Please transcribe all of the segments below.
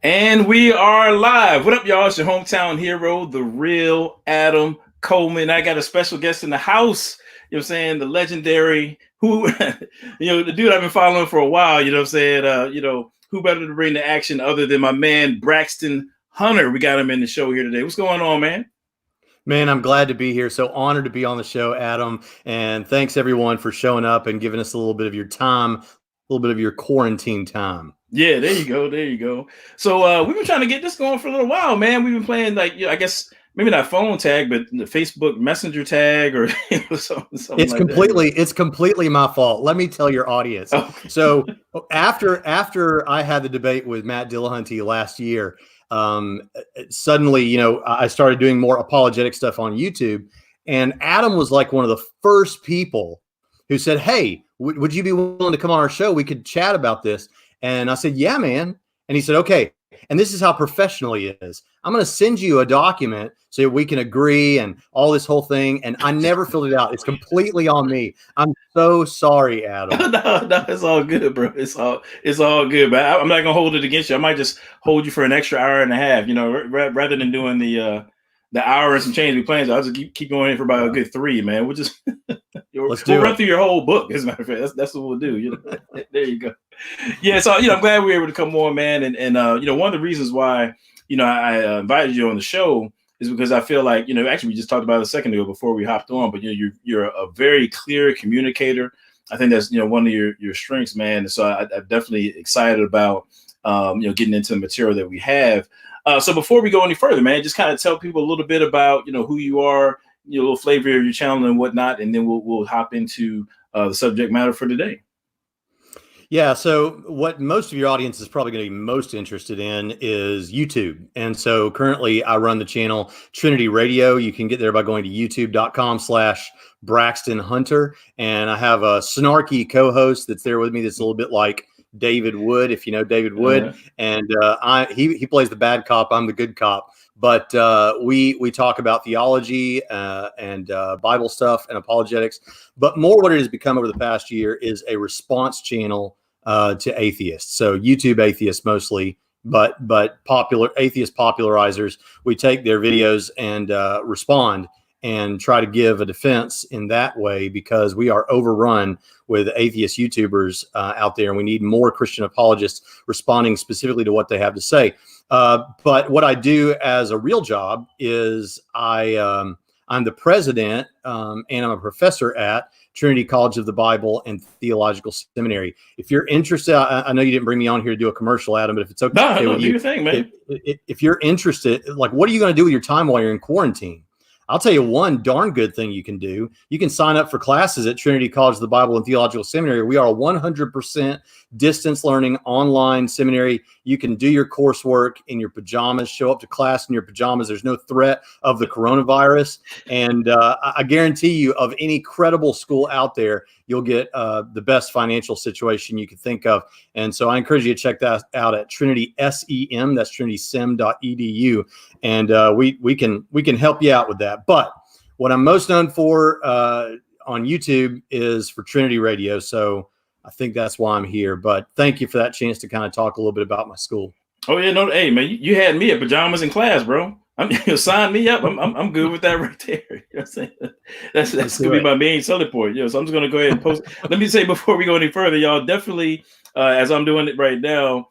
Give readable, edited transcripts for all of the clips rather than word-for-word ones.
And we are live. What up, y'all? It's your hometown hero, the real Adam Coleman. I got a special guest in the house. You know what I'm saying? The legendary, who, the dude I've been following for a while, you know what I'm saying? Who better to bring the action other than my man, Braxton Hunter? We got him in the show here today. What's going on, man? Man, I'm glad to be here. So honored to be on the show, Adam. And thanks everyone for showing up and giving us a little bit of your time, a little bit of your quarantine time. Yeah, there you go. There you go. So we've been trying to get this going for a little while, man. We've been playing I guess maybe not phone tag, but the Facebook Messenger tag or something it's like completely that. It's completely my fault. Let me tell your audience. Okay. So after I had the debate with Matt Dillahunty last year, suddenly, I started doing more apologetic stuff on YouTube, and Adam was like one of the first people who said, "Hey, would you be willing to come on our show? We could chat about this." And I said, "Yeah, man." And he said, "Okay." And this is how professional he is. I'm going to send you a document so we can agree and all this whole thing. And I never filled it out. It's completely on me. I'm so sorry, Adam. No, it's all good, bro. It's all good. But I'm not going to hold it against you. I might just hold you for an extra hour and a half, rather than doing the hour and some change we planned. I'll just keep going in for about a good 3, man. We'll just we'll run through your whole book. As a matter of fact, that's what we'll do. There you go. Yeah, so I'm glad we were able to come on, man. And one of the reasons why I invited you on the show is because I feel like actually we just talked about it a second ago before we hopped on. But you're a very clear communicator. I think that's one of your strengths, man. And so I'm definitely excited about getting into the material that we have. So before we go any further, man, just kind of tell people a little bit about who you are, a little flavor of your channel and whatnot, and then we'll hop into the subject matter for today. Yeah, so what most of your audience is probably going to be most interested in is YouTube. And so currently I run the channel Trinity Radio. You can get there by going to youtube.com/Braxton Hunter. And I have a snarky co-host that's there with me that's a little bit like David Wood, if you know David Wood. And he plays the bad cop, I'm the good cop. But we talk about theology and Bible stuff and apologetics. But more what it has become over the past year is a response channel to atheists. So YouTube atheists mostly, but popular atheist popularizers. We take their videos and respond and try to give a defense in that way, because we are overrun with atheist YouTubers out there, and we need more Christian apologists responding specifically to what they have to say. But what I do as a real job is I'm the president and I'm a professor at Trinity College of the Bible and Theological Seminary. If you're interested, I know you didn't bring me on here to do a commercial, Adam, but if it's okay with you, do your thing, man. If you're interested, like, what are you going to do with your time while you're in quarantine? I'll tell you one darn good thing you can do. You can sign up for classes at Trinity College of the Bible and Theological Seminary. We are a 100% distance learning online seminary. You can do your coursework in your pajamas, show up to class in your pajamas. There's no threat of the coronavirus. And I guarantee you, of any credible school out there, you'll get the best financial situation you could think of. And so I encourage you to check that out at Trinity SEM. That's trinitysem.edu. And we can help you out with that. But what I'm most known for on YouTube is for Trinity Radio. So I think that's why I'm here. But thank you for that chance to kind of talk a little bit about my school. Oh yeah, no, hey man, you had me at pajamas in class, bro. Sign me up. I'm good with that right there. You know what I'm saying? That's gonna be my main selling point. So I'm just gonna go ahead and post. Let me say before we go any further, y'all definitely, as I'm doing it right now,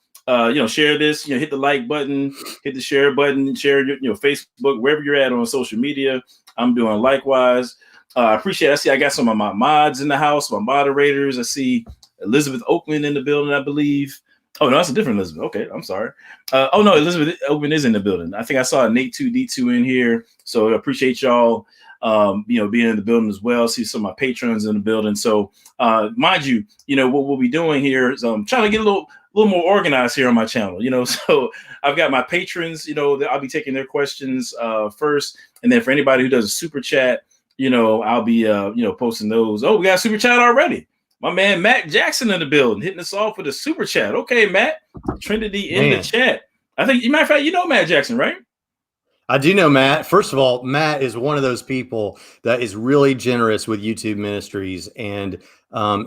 share this. Hit the like button, hit the share button, share your Facebook, wherever you're at on social media. I'm doing likewise. I appreciate it. I see I got some of my mods in the house, my moderators. I see Elizabeth Oakland in the building, I believe. Oh, no, that's a different Elizabeth. Okay, I'm sorry. Oh, no, Elizabeth Oakland is in the building. I think I saw Nate 2D2 in here. So I appreciate y'all, being in the building as well. See some of my patrons in the building. So mind you, what we'll be doing here is trying to get a little more organized here on my channel, So I've got my patrons, I'll be taking their questions first. And then for anybody who does a super chat, I'll be, posting those. Oh, we got a super chat already. My man, Matt Jackson in the building, hitting us off with a super chat. Okay, Matt, Trinity in the chat. I think, matter of fact, Matt Jackson, right? I do know Matt. First of all, Matt is one of those people that is really generous with YouTube ministries. And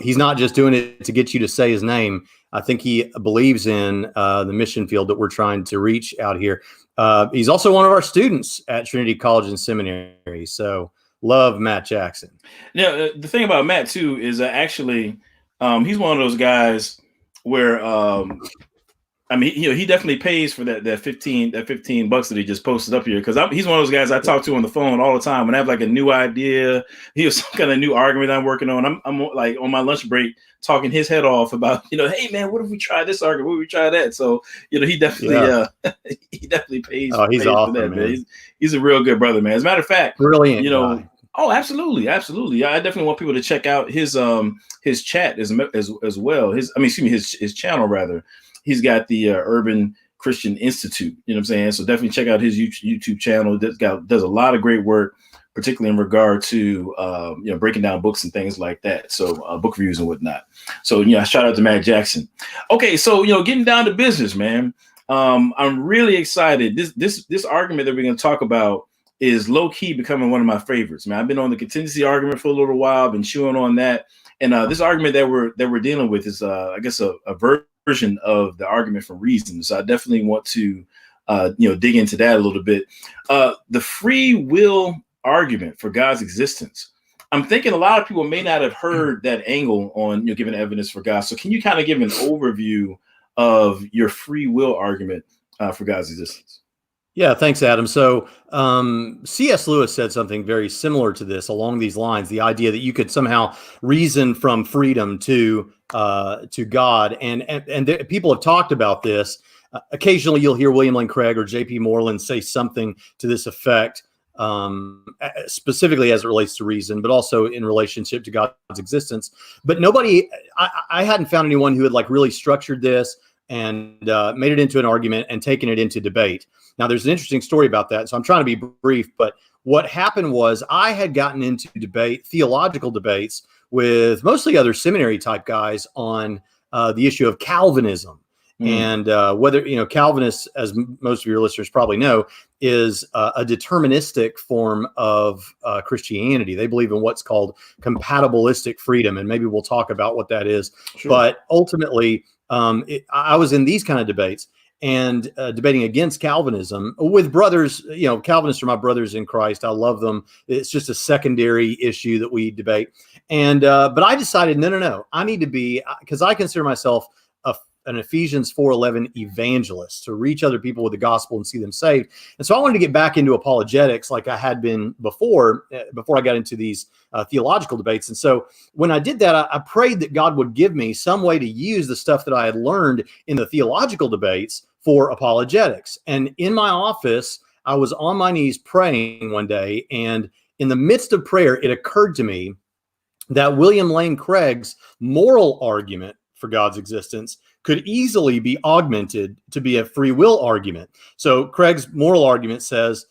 he's not just doing it to get you to say his name. I think he believes in the mission field that we're trying to reach out here. He's also one of our students at Trinity College and Seminary. So love Matt Jackson. Yeah, the thing about Matt too is actually he's one of those guys where I mean, he definitely pays for that $15 that he just posted up here, because he's one of those guys I talk to on the phone all the time when I have like a new idea. He has some kind of new argument I'm working on. I'm like on my lunch break talking his head off about, hey man, what if we try this argument? What if we try that? So he definitely he definitely pays. Oh, he's pays awesome, for that, man. He's a real good brother, man. As a matter of fact, brilliant guy. Oh, absolutely. I definitely want people to check out his chat as well. His channel rather. He's got the Urban Christian Institute. You know what I'm saying? So definitely check out his YouTube channel. Does a lot of great work, particularly in regard to breaking down books and things like that. So book reviews and whatnot. So shout out to Matt Jackson. Okay, so getting down to business, man. I'm really excited. This argument that we're going to talk about is low key becoming one of my favorites, man. I've been on the contingency argument for a little while. I've been chewing on that, and this argument that we're dealing with is, I guess, a version of the argument from reason. So I definitely want to, dig into that a little bit. The free will argument for God's existence. I'm thinking a lot of people may not have heard that angle on giving evidence for God. So can you kind of give an overview of your free will argument for God's existence? Yeah, thanks, Adam. So C.S. Lewis said something very similar to this along these lines, the idea that you could somehow reason from freedom to God. And people have talked about this. Occasionally you'll hear William Lane Craig or J.P. Moreland say something to this effect, specifically as it relates to reason, but also in relationship to God's existence. But I hadn't found anyone who had like really structured this and made it into an argument and taken it into debate. Now, there's an interesting story about that, so I'm trying to be brief, but what happened was I had gotten into theological debates with mostly other seminary type guys on the issue of Calvinism. And whether, Calvinists, as most of your listeners probably know, is a deterministic form of Christianity. They believe in what's called compatibilistic freedom, and maybe we'll talk about what that is. Sure. But ultimately, I was in these kind of debates and debating against Calvinism with brothers. Calvinists are my brothers in Christ. I love them. It's just a secondary issue that we debate. And but I decided, no, I need to be, because I consider myself an Ephesians 4:11 evangelist, to reach other people with the gospel and see them saved. And so I wanted to get back into apologetics like I had been before I got into these theological debates. And so when I did that, I prayed that God would give me some way to use the stuff that I had learned in the theological debates for apologetics. And in my office, I was on my knees praying one day, and in the midst of prayer, it occurred to me that William Lane Craig's moral argument for God's existence could easily be augmented to be a free will argument. So Craig's moral argument says,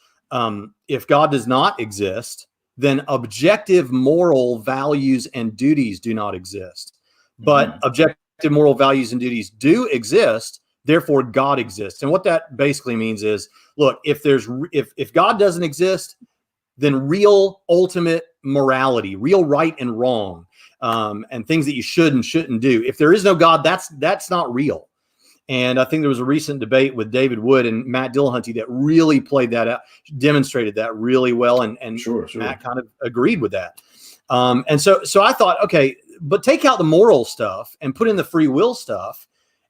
if God does not exist, then objective moral values and duties do not exist. But objective moral values and duties do exist, therefore God exists. And what that basically means is, look, if God doesn't exist, then real ultimate morality, real right and wrong, and things that you should and shouldn't do. If there is no God, that's not real. And I think there was a recent debate with David Wood and Matt Dillahunty that really played that out, demonstrated that really well. And sure. Matt kind of agreed with that. And so I thought, okay, but take out the moral stuff and put in the free will stuff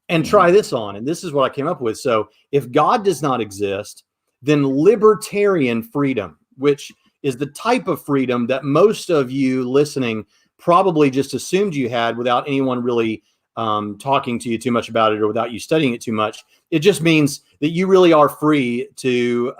and try this on. And this is what I came up with. So if God does not exist, then libertarian freedom, which is the type of freedom that most of you listening probably just assumed you had without anyone really talking to you too much about it, or without you studying it too much. It just means that you really are free to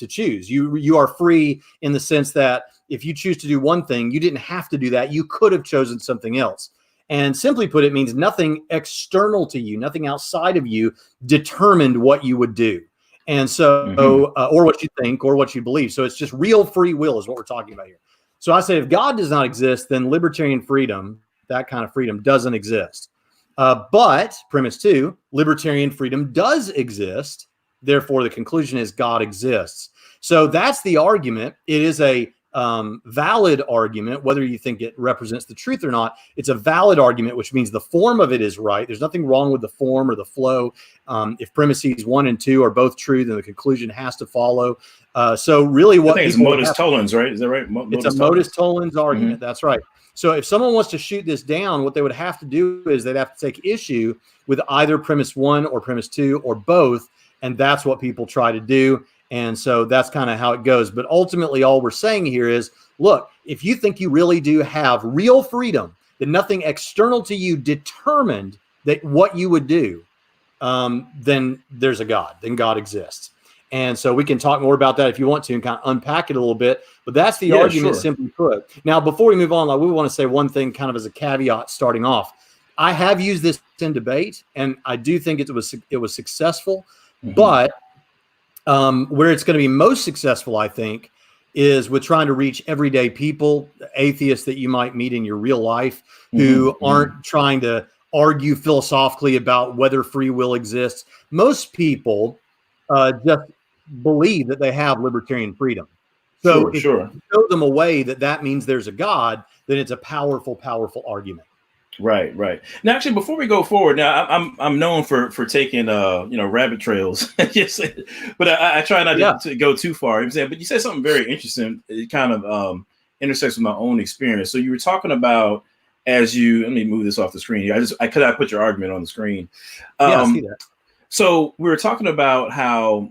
choose. You are free in the sense that if you choose to do one thing, you didn't have to do that. You could have chosen something else. And simply put, it means nothing external to you, nothing outside of you determined what you would do. And so, or what you think, or what you believe. So it's just real free will is what we're talking about here. So I say, if God does not exist, then libertarian freedom, that kind of freedom, doesn't exist. But premise 2, libertarian freedom does exist. Therefore, the conclusion is God exists. So that's the argument. It is a valid argument, whether you think it represents the truth or not. It's a valid argument, which means the form of it is right. There's nothing wrong with the form or the flow. If premises 1 and 2 are both true, then the conclusion has to follow. So really what I think it's modus tollens, right? Is that right? It's a modus tollens argument. Mm-hmm. That's right. So if someone wants to shoot this down, what they would have to do is they'd have to take issue with either premise 1 or premise 2 or both. And that's what people try to do. And so that's kind of how it goes. But ultimately, all we're saying here is, look, if you think you really do have real freedom, that nothing external to you determined that what you would do, then there's a God. Then God exists. And so we can talk more about that if you want to and kind of unpack it a little bit. But that's the argument, simply put. Now, before we move on, we want to say one thing kind of as a caveat starting off. I have used this in debate, and I do think it was successful. Mm-hmm. But where it's going to be most successful, I think, is with trying to reach everyday people, atheists that you might meet in your real life, who aren't trying to argue philosophically about whether free will exists. Most people just believe that they have libertarian freedom. So if you show them a way that means there's a God, then it's a powerful, powerful argument. Right. Now, actually, before we go forward, now I'm known for taking rabbit trails, but I try not to go too far. But you said something very interesting. It kind of intersects with my own experience. So you were talking about let me move this off the screen. I put your argument on the screen. I see that. So we were talking about how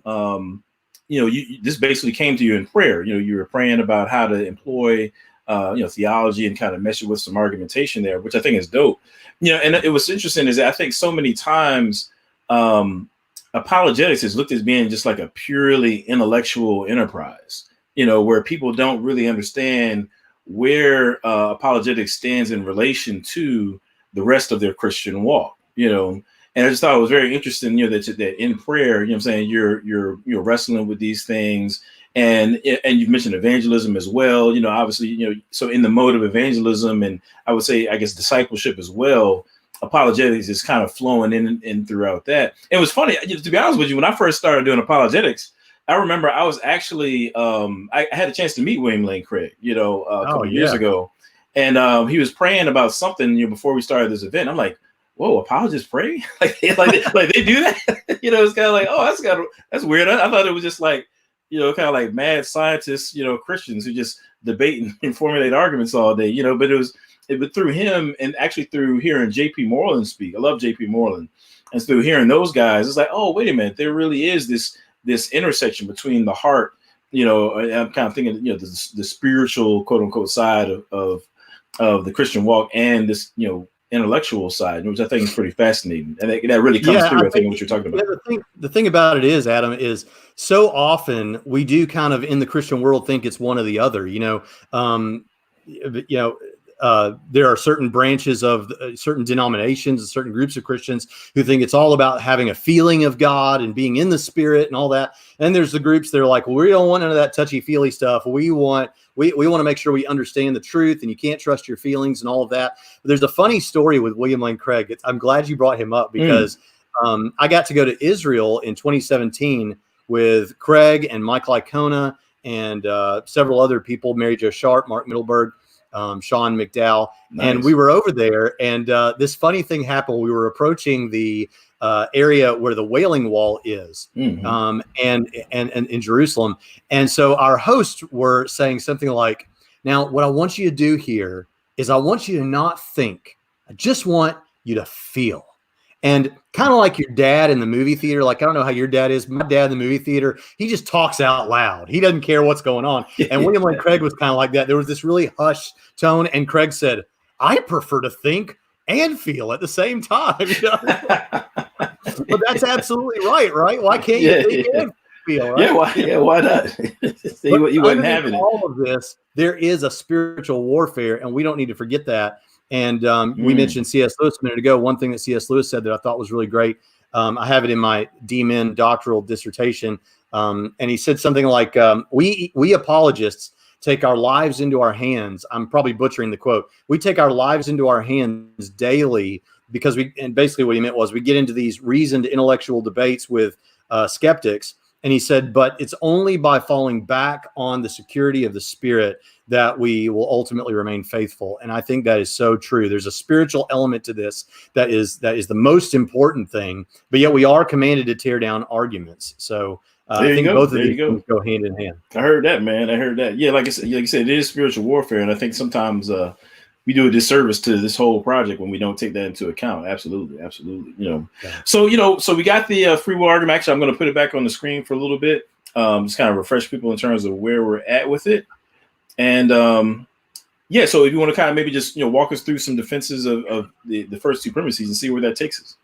this basically came to you in prayer. You were praying about how to employ theology and kind of mesh it with some argumentation there, which I think is dope. And it was interesting is that I think so many times apologetics is looked as being just like a purely intellectual enterprise, where people don't really understand where apologetics stands in relation to the rest of their Christian walk, And I just thought it was very interesting, that in prayer, you're wrestling with these things. And you've mentioned evangelism as well, obviously, so in the mode of evangelism and I would say, I guess, discipleship as well, apologetics is kind of flowing in throughout that. It was funny, to be honest with you, when I first started doing apologetics, I remember I was actually, I had a chance to meet William Lane Craig, a couple of years ago. And he was praying about something, before we started this event. I'm like, whoa, apologists pray? like they do that? It's kind of like, oh, that's weird. I thought it was just like, kind of like mad scientists, Christians who just debate and formulate arguments all day, but it through him and actually through hearing J.P. Moreland speak. I love J.P. Moreland. And through hearing those guys, it's like, oh, wait a minute, there really is this intersection between the heart, I'm kind of thinking, the spiritual, quote unquote, side of the Christian walk and this, intellectual side, which I think is pretty fascinating. And that really comes through, I think, what you're talking about. The thing about it is, Adam, is so often we do kind of in the Christian world think it's one or the other, there are certain branches of certain denominations and certain groups of Christians who think it's all about having a feeling of God and being in the spirit and all that. And there's the groups that are like, well, we don't want none of that touchy-feely stuff. We want to make sure we understand the truth, and you can't trust your feelings and all of that. But there's a funny story with William Lane Craig. I'm glad you brought him up because I got to go to Israel in 2017 with Craig and Mike Licona and several other people, Mary Jo Sharp, Mark Middleburg, Sean McDowell. Nice. And we were over there, and this funny thing happened. We were approaching the area where the Wailing Wall is, and in Jerusalem. And so our hosts were saying something like, now, what I want you to do here is I want you to not think. I just want you to feel. And kind of like your dad in the movie theater, like, I don't know how your dad is. My dad in the movie theater, he just talks out loud. He doesn't care what's going on. And William Lane Craig was kind of like that. There was this really hushed tone. And Craig said, I prefer to think and feel at the same time. But that's absolutely right? Why can't you think and feel, right? Why not? You wasn't having it. All of this, there is a spiritual warfare, and we don't need to forget that. And we mentioned C.S. Lewis a minute ago. One thing that C.S. Lewis said that I thought was really great, I have it in my D-Min doctoral dissertation, and he said something like, we apologists take our lives into our hands. I'm probably butchering the quote. We take our lives into our hands daily because and basically what he meant was we get into these reasoned intellectual debates with skeptics, And he said, but it's only by falling back on the security of the Spirit that we will ultimately remain faithful. And I think that is so true. There's a spiritual element to this that is the most important thing, but yet we are commanded to tear down arguments. So I think both of these things go hand in hand. I heard that, man. I heard that. Yeah, like you said, it is spiritual warfare. And I think sometimes we do a disservice to this whole project when we don't take that into account. Absolutely. Yeah. So we got the free will argument. Actually, I'm going to put it back on the screen for a little bit, just kind of refresh people in terms of where we're at with it. And so if you want to kind of maybe just walk us through some defenses of the first two premises and see where that takes us.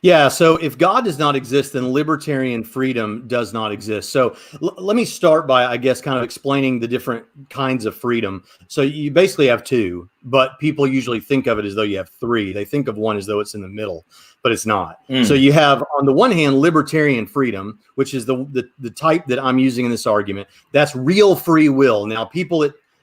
Yeah, so if God does not exist, then libertarian freedom does not exist. So let me start by, I guess, kind of explaining the different kinds of freedom. So you basically have two, but people usually think of it as though you have three. They think of one as though it's in the middle, but it's not. So you have, on the one hand, libertarian freedom, which is the type that I'm using in this argument. That's real free will. Now,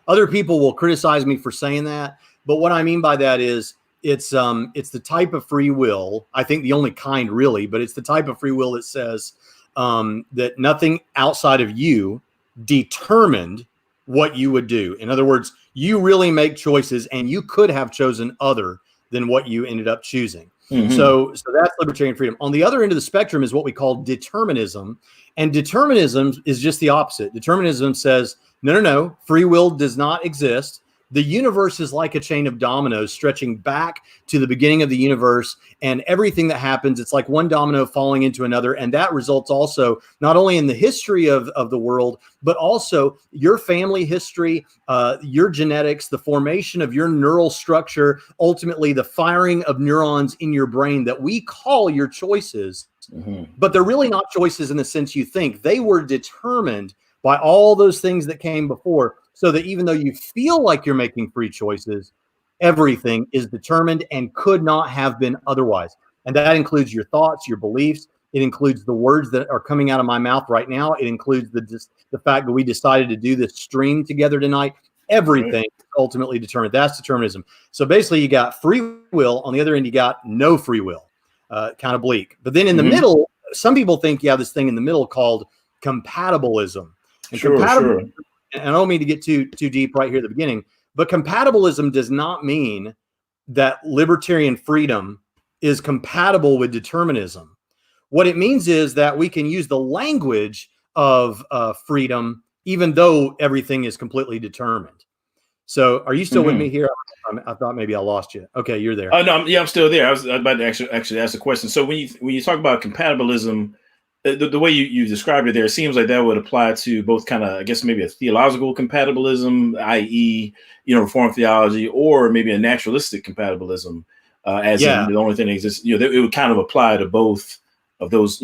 other people will criticize me for saying that, but what I mean by that is, it's the type of free will, I think the only kind really, but it's the type of free will that says that nothing outside of you determined what you would do. In other words, you really make choices and you could have chosen other than what you ended up choosing. So that's libertarian freedom. On the other end of the spectrum is what we call determinism. And determinism is just the opposite. Determinism says, no, free will does not exist. The universe is like a chain of dominoes stretching back to the beginning of the universe, and everything that happens, it's like one domino falling into another. And that results also not only in the history of the world, but also your family history, your genetics, the formation of your neural structure, ultimately the firing of neurons in your brain that we call your choices. But they're really not choices in the sense you think. They were determined by all those things that came before. So that even though you feel like you're making free choices, everything is determined and could not have been otherwise. And that includes your thoughts, your beliefs. It includes the words that are coming out of my mouth right now. It includes the fact that we decided to do this stream together tonight. Everything is ultimately determined. That's determinism. So basically you got free will. On the other end, you got no free will. Kind of bleak. But then in the middle, some people think you have this thing in the middle called compatibilism. And compatibilism, and I don't mean to get too deep right here at the beginning, but compatibilism does not mean that libertarian freedom is compatible with determinism. What it means is that we can use the language of freedom, even though everything is completely determined. So are you still with me here? I thought maybe I lost you. Okay, you're there. Oh, no, I'm still there. I was about to actually ask a question. So when you talk about compatibilism, the way you described it there, it seems like that would apply to both kind of, I guess, maybe a theological compatibilism, i.e., Reformed theology, or maybe a naturalistic compatibilism, in the only thing that exists. It would kind of apply to both of those,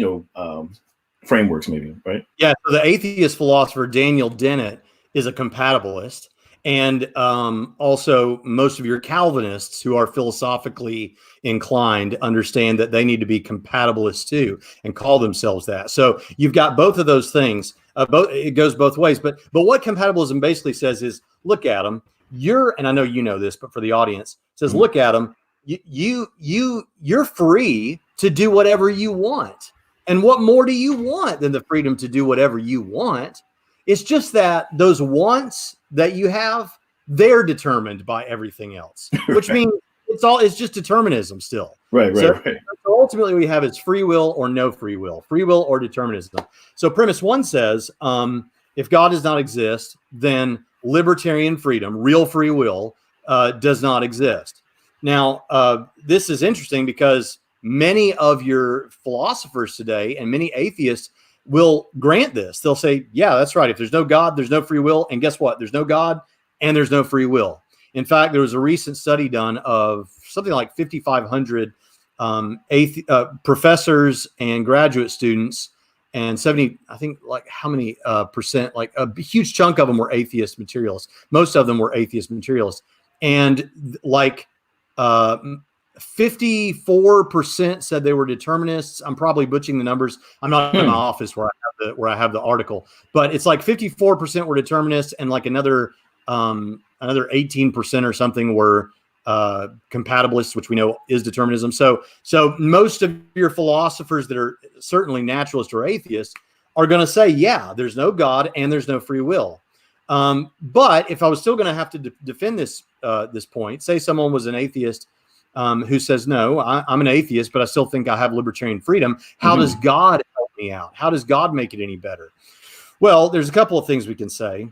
frameworks, maybe, right? Yeah. So the atheist philosopher Daniel Dennett is a compatibilist, and also most of your Calvinists who are philosophically inclined understand that they need to be compatibilists too and call themselves that. So you've got both of those things. It goes both ways. But what compatibilism basically says is, look at them. And I know you know this, but for the audience, it says, look at them. You're free to do whatever you want. And what more do you want than the freedom to do whatever you want? It's just that those wants that you have, they're determined by everything else, which means it's just determinism still. Right. So ultimately we have is free will or no free will or determinism. So premise one says, if God does not exist, then libertarian freedom, real free will, does not exist. Now, this is interesting because many of your philosophers today and many atheists will grant this. They'll say, yeah, that's right. If there's no God, there's no free will. And guess what? There's no God and there's no free will. In fact, there was a recent study done of something like 5,500 professors and graduate students, and 70, I think, like how many percent, like a huge chunk of them were atheist materialists. Most of them were atheist materialists. And like 54% said they were determinists. I'm probably butchering the numbers. I'm not in my office where I have the article, but it's like 54% were determinists, and like another 18% or something were compatibilists, which we know is determinism. So most of your philosophers that are certainly naturalist or atheist are going to say, yeah, there's no God and there's no free will. But if I was still going to have to defend this point, say someone was an atheist who says, no, I'm an atheist, but I still think I have libertarian freedom. How does God help me out? How does God make it any better? Well, there's a couple of things we can say.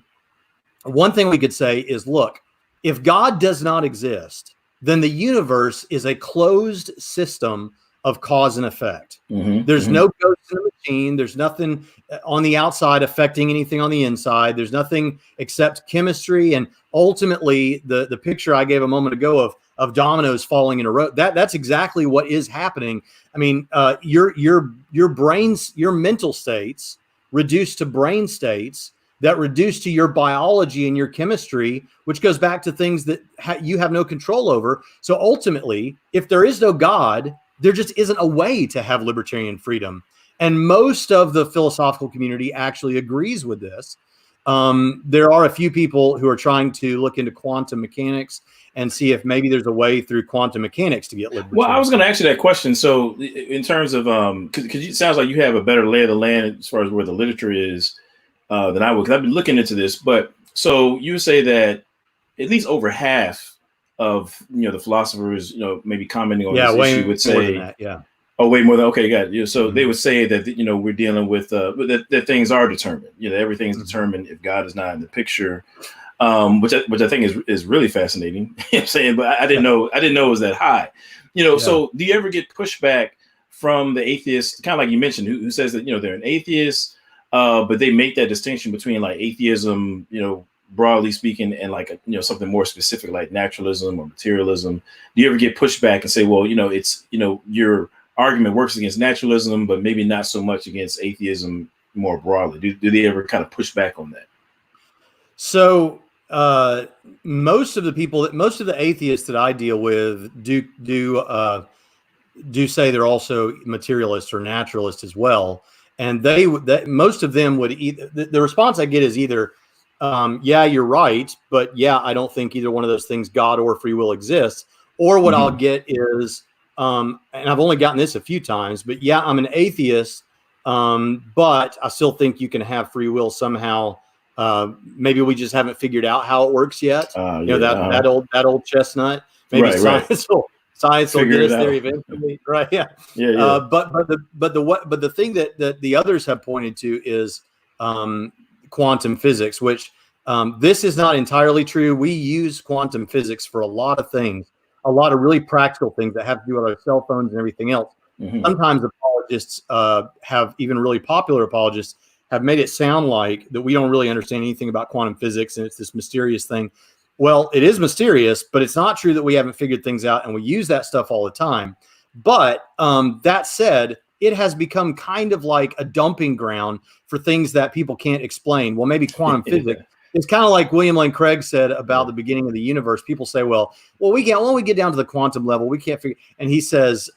One thing we could say is, look, if God does not exist, then the universe is a closed system of cause and effect. There's no ghost in the machine. There's nothing on the outside affecting anything on the inside. There's nothing except chemistry. And ultimately, the picture I gave a moment ago of dominoes falling in a row, that's exactly what is happening. I mean, your brains, your mental states reduced to brain states that reduce to your biology and your chemistry, which goes back to things that you have no control over. So ultimately, if there is no God, there just isn't a way to have libertarian freedom. And most of the philosophical community actually agrees with this. There are a few people who are trying to look into quantum mechanics and see if maybe there's a way through quantum mechanics to get libertarian. Well, I was going to ask you that question. So in terms of, because it sounds like you have a better lay of the land as far as where the literature is than I would, because I've been looking into this. But so you say that at least over half of the philosophers maybe commenting on this issue would say way more than got it. So they would say that we're dealing with that things are determined. Everything's determined if God is not in the picture, which I think is really fascinating. You know what I'm saying, but I didn't know it was that high. So do you ever get pushback from the atheists, kind of like you mentioned, who says that they're an atheist, but they make that distinction between like atheism, broadly speaking, and like something more specific like naturalism or materialism? Do you ever get pushback and say, well, it's your argument works against naturalism, but maybe not so much against atheism more broadly? Do they ever kind of push back on that? So most of the atheists that I deal with do say they're also materialists or naturalists as well, and most of them would either the response I get is either yeah, you're right, but yeah, I don't think either one of those things, God or free will, exists. Or what I'll get is, and I've only gotten this a few times, but yeah, I'm an atheist, but I still think you can have free will somehow. Maybe we just haven't figured out how it works yet. That old chestnut. Maybe science will get us there eventually, right? Yeah. But the thing that the others have pointed to is quantum physics, which this is not entirely true. We use quantum physics for a lot of things, a lot of really practical things that have to do with our cell phones and everything else. Sometimes apologists even really popular apologists have made it sound like that we don't really understand anything about quantum physics and it's this mysterious thing. Well, it is mysterious, but it's not true that we haven't figured things out, and we use that stuff all the time. But that said, it has become kind of like a dumping ground for things that people can't explain. Well, maybe quantum physics. It's kind of like William Lane Craig said about the beginning of the universe. People say, well, when we get down to the quantum level, we can't figure. And he says,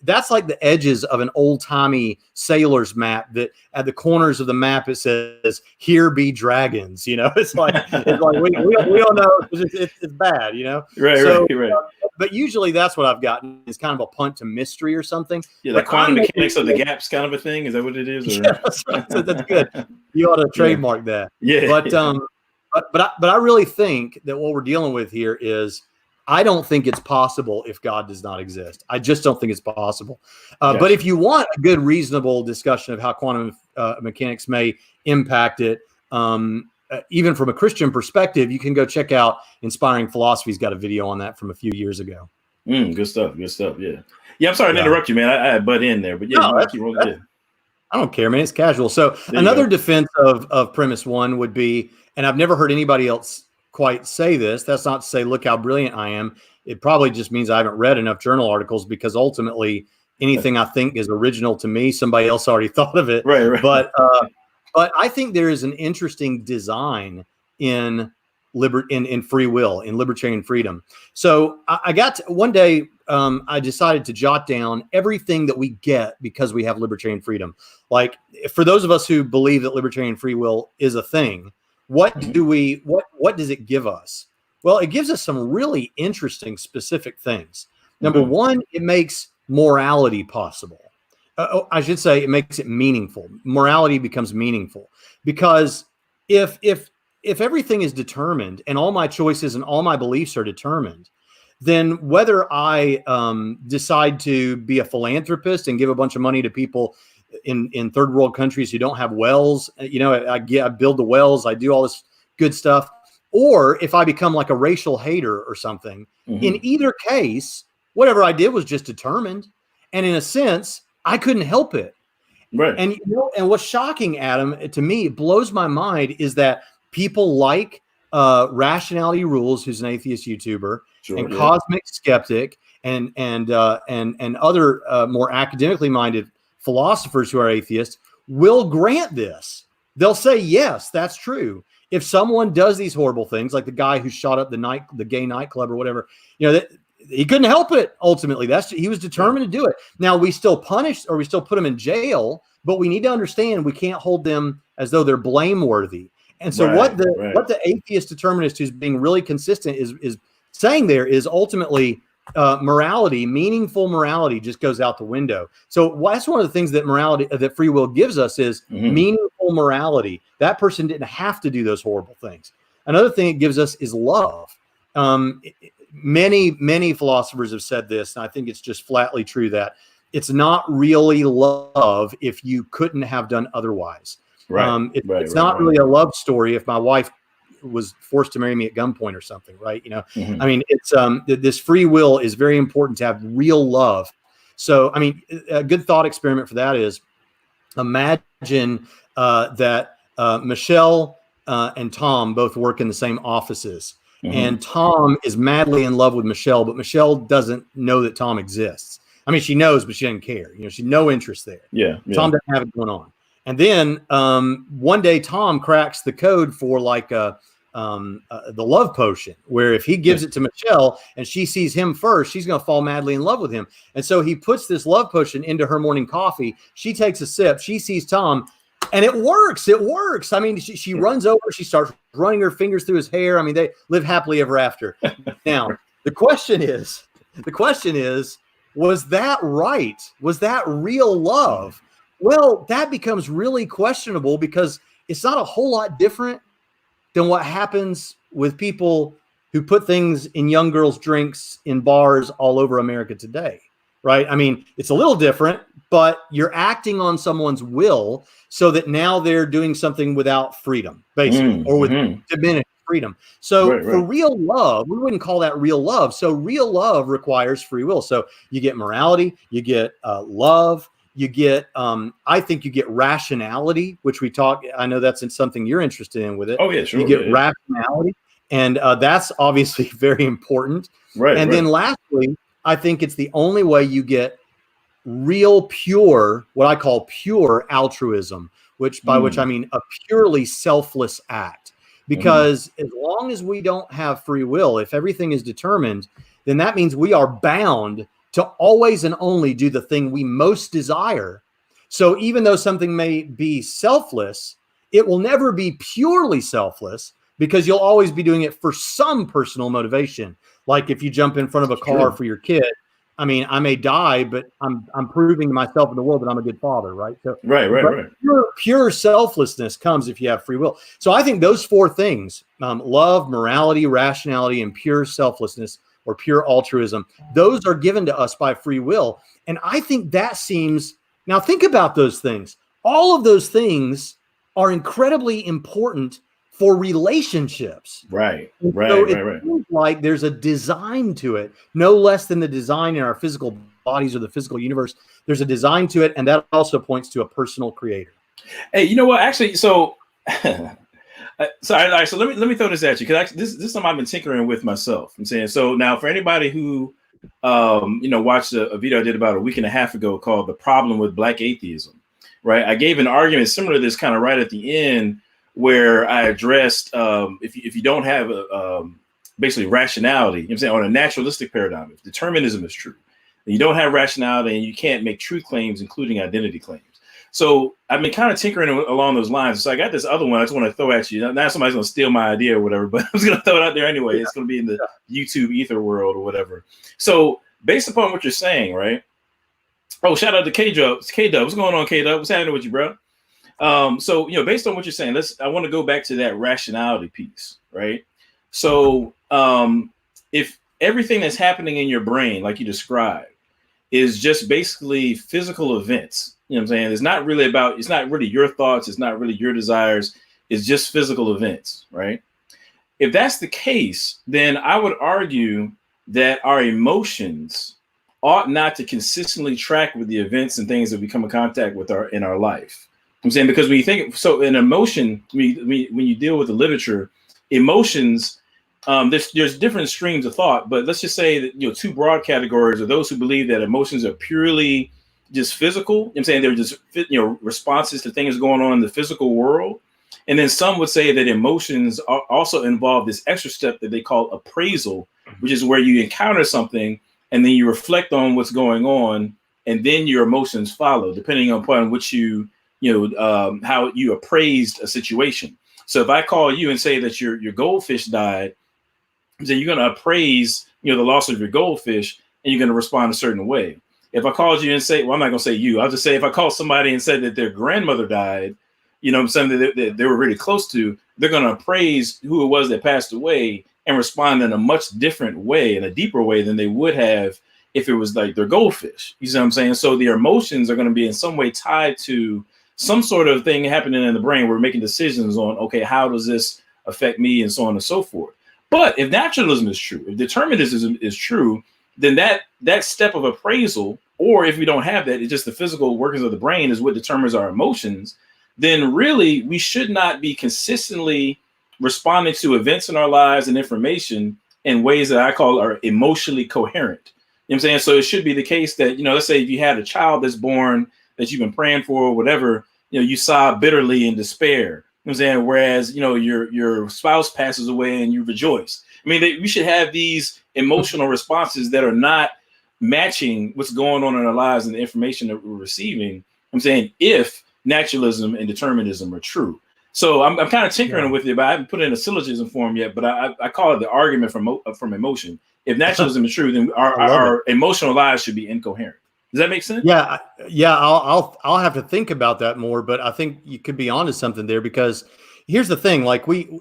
that's like the edges of an old timey sailor's map that at the corners of the map, it says, here be dragons. It's like we all know it's bad, Right. But usually that's what I've gotten is kind of a punt to mystery or something. Yeah, like quantum mechanics of the gaps kind of a thing. Is that what it is? Or? Yeah, that's good. You ought to trademark that. Yeah. But I really think that what we're dealing with here is I don't think it's possible if God does not exist. I just don't think it's possible. But if you want a good, reasonable discussion of how quantum mechanics may impact it, even from a Christian perspective, you can go check out Inspiring Philosophy's got a video on that from a few years ago. Good stuff. Yeah. I'm sorry to interrupt you, man. I butt in there, but I don't care, man. It's casual. So another defense of premise one would be, and I've never heard anybody else quite say this. That's not to say, look how brilliant I am. It probably just means I haven't read enough journal articles, because ultimately anything I think is original to me, somebody else already thought of it. Right. But I think there is an interesting design in free will, in libertarian freedom. So I got to, one day, I decided to jot down everything that we get because we have libertarian freedom. Like, for those of us who believe that libertarian free will is a thing, what does it give us? Well, it gives us some really interesting specific things. Number one, it makes morality possible. I should say it makes it meaningful. Morality becomes meaningful because if everything is determined and all my choices and all my beliefs are determined, then whether I decide to be a philanthropist and give a bunch of money to people in third world countries who don't have wells, I build the wells, I do all this good stuff, or if I become like a racial hater or something, in either case, whatever I did was just determined. And in a sense, I couldn't help it. Right. And and what's shocking, Adam, to me, it blows my mind, is that people like Rationality Rules, who's an atheist YouTuber, and Cosmic Skeptic, and other more academically minded philosophers who are atheists will grant this. They'll say, yes, that's true. If someone does these horrible things, like the guy who shot up the gay nightclub or whatever, he couldn't help it. Ultimately, he was determined to do it. Now we still punish, or we still put him in jail, but we need to understand we can't hold them as though they're blameworthy. And so what the atheist determinist who's being really consistent is saying there is ultimately morality, meaningful morality, just goes out the window. So that's one of the things that free will gives us is meaningful morality. That person didn't have to do those horrible things. Another thing it gives us is love. Many philosophers have said this, and I think it's just flatly true, that it's not really love if you couldn't have done otherwise. It's not really a love story if my wife was forced to marry me at gunpoint or something, right? I mean, it's this free will is very important to have real love. So, I mean, a good thought experiment for that is imagine that Michelle and Tom both work in the same offices. And Tom is madly in love with Michelle, but Michelle doesn't know that Tom exists. I mean, she knows, but she doesn't care. She's no interest there. Tom doesn't have it going on. And then one day Tom cracks the code for like the love potion, where if he gives it to Michelle and she sees him first, she's going to fall madly in love with him. And so he puts this love potion into her morning coffee. She takes a sip. She sees Tom. And it works. It works. I mean, she runs over. She starts running her fingers through his hair. I mean, they live happily ever after. Now, the question is, was that right? Was that real love? Well, that becomes really questionable because it's not a whole lot different than what happens with people who put things in young girls' drinks in bars all over America today, right? I mean, it's a little different, but you're acting on someone's will so that now they're doing something without freedom, basically, or with diminished freedom. So for real love, we wouldn't call that real love. So real love requires free will. So you get morality, you get love, you get, I think you get rationality, which we talk. I know that's something you're interested in with it. Oh yeah, sure. You get rationality, and that's obviously very important. And then lastly, I think it's the only way you get real pure, what I call pure altruism, which I mean a purely selfless act. Because as long as we don't have free will, if everything is determined, then that means we are bound to always and only do the thing we most desire. So even though something may be selfless, it will never be purely selfless, because you'll always be doing it for some personal motivation. Like if you jump in front of a car for your kid, I mean, I may die, but I'm proving to myself in the world that I'm a good father, right? So, right. Pure selflessness comes if you have free will. So I think those four things, love, morality, rationality, and pure selflessness or pure altruism, those are given to us by free will. And I think that seems, now think about those things. All of those things are incredibly important for relationships. Right. Seems like there's a design to it, no less than the design in our physical bodies or the physical universe. There's a design to it, and that also points to a personal creator. Hey, you know what? Actually, so so let me throw this at you, because this is something I've been tinkering with myself. I'm saying, so now for anybody who watched a video I did about a week and a half ago called "The Problem with Black Atheism," right? I gave an argument similar to this kind of right at the end, where I addressed if you don't have basically rationality, you know what I'm saying, on a naturalistic paradigm, if determinism is true, then you don't have rationality and you can't make true claims, including identity claims. So I've been kind of tinkering along those lines. So I got this other one I just want to throw at you. Now somebody's going to steal my idea or whatever, but I'm just going to throw it out there anyway. It's going to be in the YouTube ether world or whatever. So based upon what you're saying, right? Oh, shout out to K-Dub. K-Dub. What's going on, K-Dub? What's happening with you, bro? So, based on what you're saying, I want to go back to that rationality piece, right? So if everything that's happening in your brain, like you described, is just basically physical events, you know what I'm saying? It's not really your thoughts. It's not really your desires. It's just physical events, right? If that's the case, then I would argue that our emotions ought not to consistently track with the events and things that we come in contact with in our life. I'm saying, because when you think, so an emotion, when you deal with the literature, emotions, there's different streams of thought, but let's just say that, two broad categories are those who believe that emotions are purely just physical. I'm saying they're just, responses to things going on in the physical world. And then some would say that emotions also involve this extra step that they call appraisal, which is where you encounter something and then you reflect on what's going on, and then your emotions follow, depending upon which how you appraised a situation. So if I call you and say that your goldfish died, then you're going to appraise, the loss of your goldfish, and you're going to respond a certain way. If I called you and say, well, I'm not going to say you, I'll just say if I called somebody and said that their grandmother died, something that they were really close to, they're going to appraise who it was that passed away and respond in a much different way, in a deeper way than they would have if it was like their goldfish. You see what I'm saying? So their emotions are going to be in some way tied to some sort of thing happening in the brain. We're making decisions on, okay, how does this affect me, and so on and so forth. But if naturalism is true, if determinism is true, then that step of appraisal, or if we don't have that, it's just the physical workings of the brain is what determines our emotions, then really we should not be consistently responding to events in our lives and information in ways that I call are emotionally coherent. You know what I'm saying? So it should be the case that, let's say if you had a child that's born that you've been praying for or whatever, you sob bitterly in despair. You know what I'm saying? Whereas, your spouse passes away and you rejoice. I mean, we should have these emotional responses that are not matching what's going on in our lives and the information that we're receiving. I'm saying if naturalism and determinism are true. So I'm kind of tinkering with it, but I haven't put it in a syllogism form yet, but I call it the argument from emotion. If naturalism is true, then our emotional lives should be incoherent. Does that make sense? Yeah. I'll have to think about that more, but I think you could be onto something there, because here's the thing, like because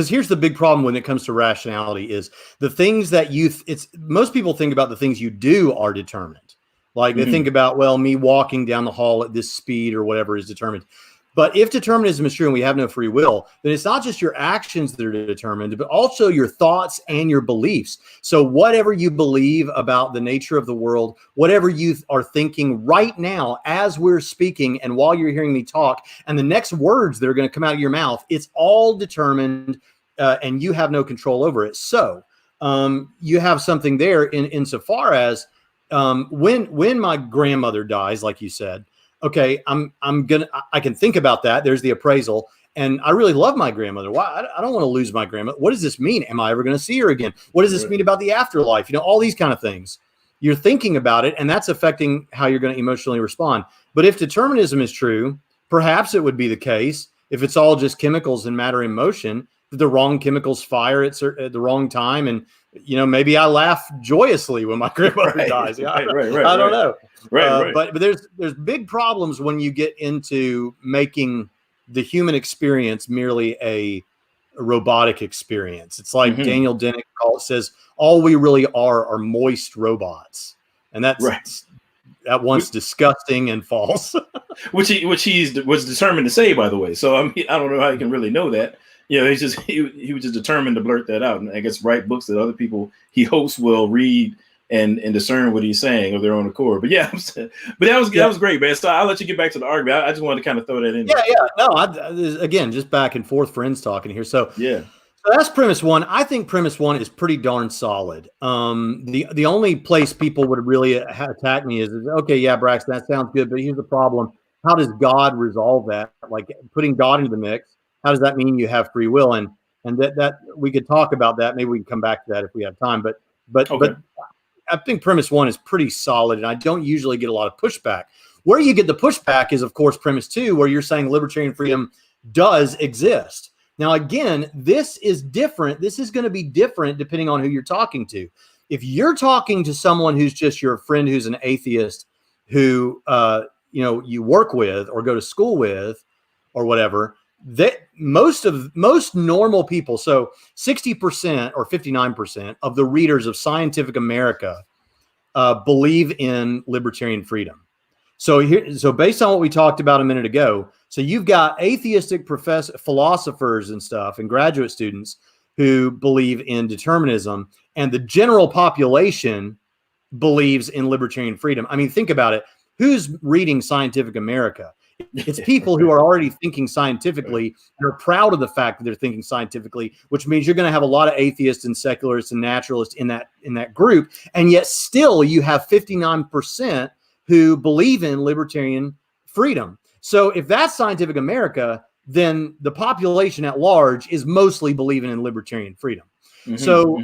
here's the big problem when it comes to rationality is the things that most people think about the things you do are determined. Like they think about, well, me walking down the hall at this speed or whatever is determined. But if determinism is true and we have no free will, then it's not just your actions that are determined, but also your thoughts and your beliefs. So whatever you believe about the nature of the world, whatever you are thinking right now as we're speaking and while you're hearing me talk, and the next words that are going to come out of your mouth, it's all determined and you have no control over it. So you have something there insofar as when my grandmother dies, like you said, okay, I can think about that. There's the appraisal. And I really love my grandmother. Why? I don't want to lose my grandmother. What does this mean? Am I ever going to see her again? What does this mean about the afterlife? All these kind of things. You're thinking about it, and that's affecting how you're going to emotionally respond. But if determinism is true, perhaps it would be the case, if it's all just chemicals and matter in motion, that the wrong chemicals fire at the wrong time. And, maybe I laugh joyously when my grandmother dies. I don't know. But there's big problems when you get into making the human experience merely a robotic experience. It's like Daniel Dennett says, all we really are moist robots. And that's at once disgusting and false. which he was determined to say, by the way. So I don't know how you can really know that. He was just determined to blurt that out, and I guess write books that other people he hopes will read and discern what he's saying of their own accord. But that was great, man. So I'll let you get back to the argument. I just wanted to kind of throw that in. No, again, just back and forth, friends talking here. So that's premise one. I think premise one is pretty darn solid. The only place people would really attack me is okay, yeah, Braxton, that sounds good, but here's the problem. How does God resolve that? Like putting God into the mix. How does that mean you have free will? And that we could talk about that. Maybe we can come back to that if we have time. But premise one is pretty solid, and I don't usually get a lot of pushback. Where you get the pushback is, of course, premise two, where you're saying libertarian freedom does exist. Now, again, this is different. This is going to be different depending on who you're talking to. If you're talking to someone who's just your friend who's an atheist, who you work with or go to school with or whatever, that most normal people, so 60% or 59% of the readers of Scientific America believe in libertarian freedom. So based on what we talked about a minute ago, so you've got atheistic philosophers and stuff and graduate students who believe in determinism, and the general population believes in libertarian freedom. I mean, think about it. Who's reading Scientific America? It's people who are already thinking scientifically and are proud of the fact that they're thinking scientifically, which means you're going to have a lot of atheists and secularists and naturalists in that group. And yet still you have 59% who believe in libertarian freedom. So if that's Scientific America, then the population at large is mostly believing in libertarian freedom. So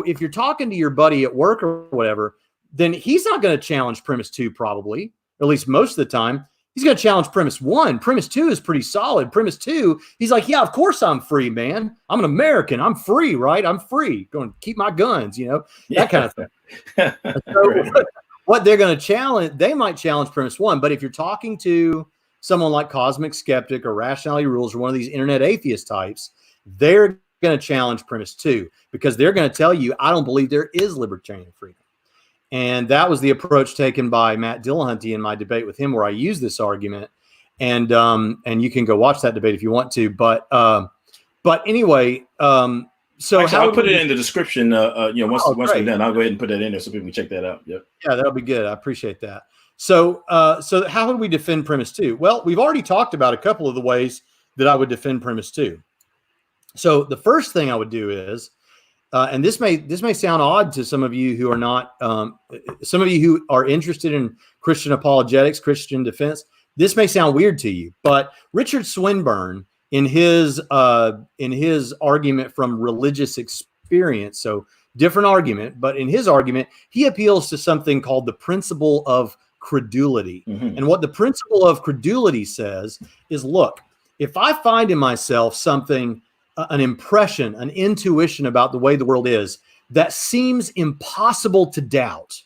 if you're talking to your buddy at work or whatever, then he's not going to challenge premise two, probably, or at least most of the time. He's going to challenge premise one. Premise two is pretty solid. Premise two, he's like, yeah, of course I'm free, man. I'm an American. I'm free, right? I'm free. Going to keep my guns, that kind of thing. So what they're going to challenge, they might challenge premise one. But if you're talking to someone like Cosmic Skeptic or Rationality Rules or one of these internet atheist types, they're going to challenge premise two, because they're going to tell you, I don't believe there is libertarian freedom. And that was the approach taken by Matt Dillahunty in my debate with him, where I used this argument. And you can go watch that debate if you want to. But anyway, so actually, I'll put it in the description. Once we're done, I'll go ahead and put that in there so people can check that out. Yep. Yeah, that'll be good. I appreciate that. So how would we defend premise two? Well, we've already talked about a couple of the ways that I would defend premise two. So the first thing I would do is, and this may sound odd to some of you who are not, some of you who are interested in Christian apologetics, Christian defense. This may sound weird to you, but Richard Swinburne, in his argument from religious experience, so different argument, but in his argument, he appeals to something called the principle of credulity. Mm-hmm. And what the principle of credulity says is, look, if I find in myself something, an impression, an intuition about the way the world is that seems impossible to doubt,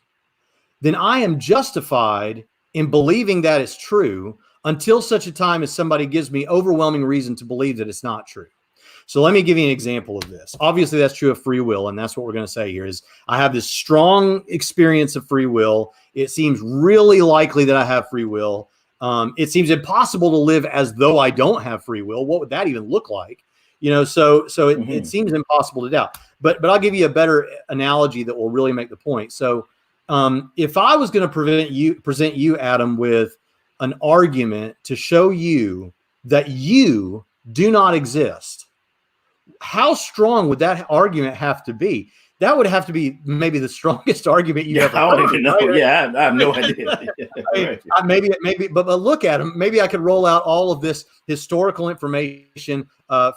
then I am justified in believing that it's true until such a time as somebody gives me overwhelming reason to believe that it's not true. So let me give you an example of this. Obviously, that's true of free will, and that's what we're going to say here is I have this strong experience of free will. It seems really likely that I have free will. It seems impossible to live as though I don't have free will. What would that even look like? It seems impossible to doubt. But I'll give you a better analogy that will really make the point. So if I was going to present you, Adam, with an argument to show you that you do not exist, how strong would that argument have to be? That would have to be maybe the strongest argument you ever heard. I don't even know. Right? Yeah, I have no idea. Maybe, but look at them. Maybe I could roll out all of this historical information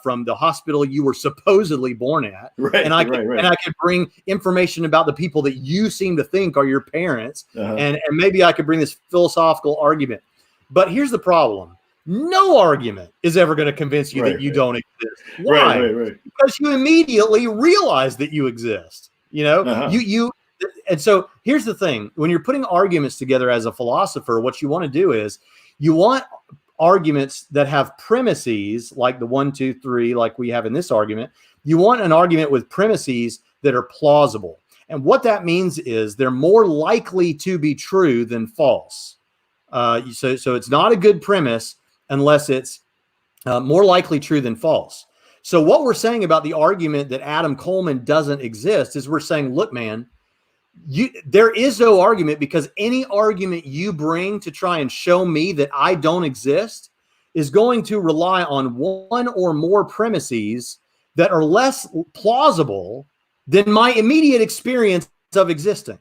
from the hospital you were supposedly born at, and I could bring information about the people that you seem to think are your parents, and maybe I could bring this philosophical argument. But here's the problem. No argument is ever going to convince you that you don't exist. Why? Because you immediately realize that you exist. And so here's the thing. When you're putting arguments together as a philosopher, what you want to do is you want arguments that have premises like the 1, 2, 3, like we have in this argument. You want an argument with premises that are plausible. And what that means is they're more likely to be true than false. So it's not a good premise unless it's more likely true than false. So what we're saying about the argument that Adam Coleman doesn't exist is we're saying, look, man, there is no argument, because any argument you bring to try and show me that I don't exist is going to rely on one or more premises that are less plausible than my immediate experience of existing.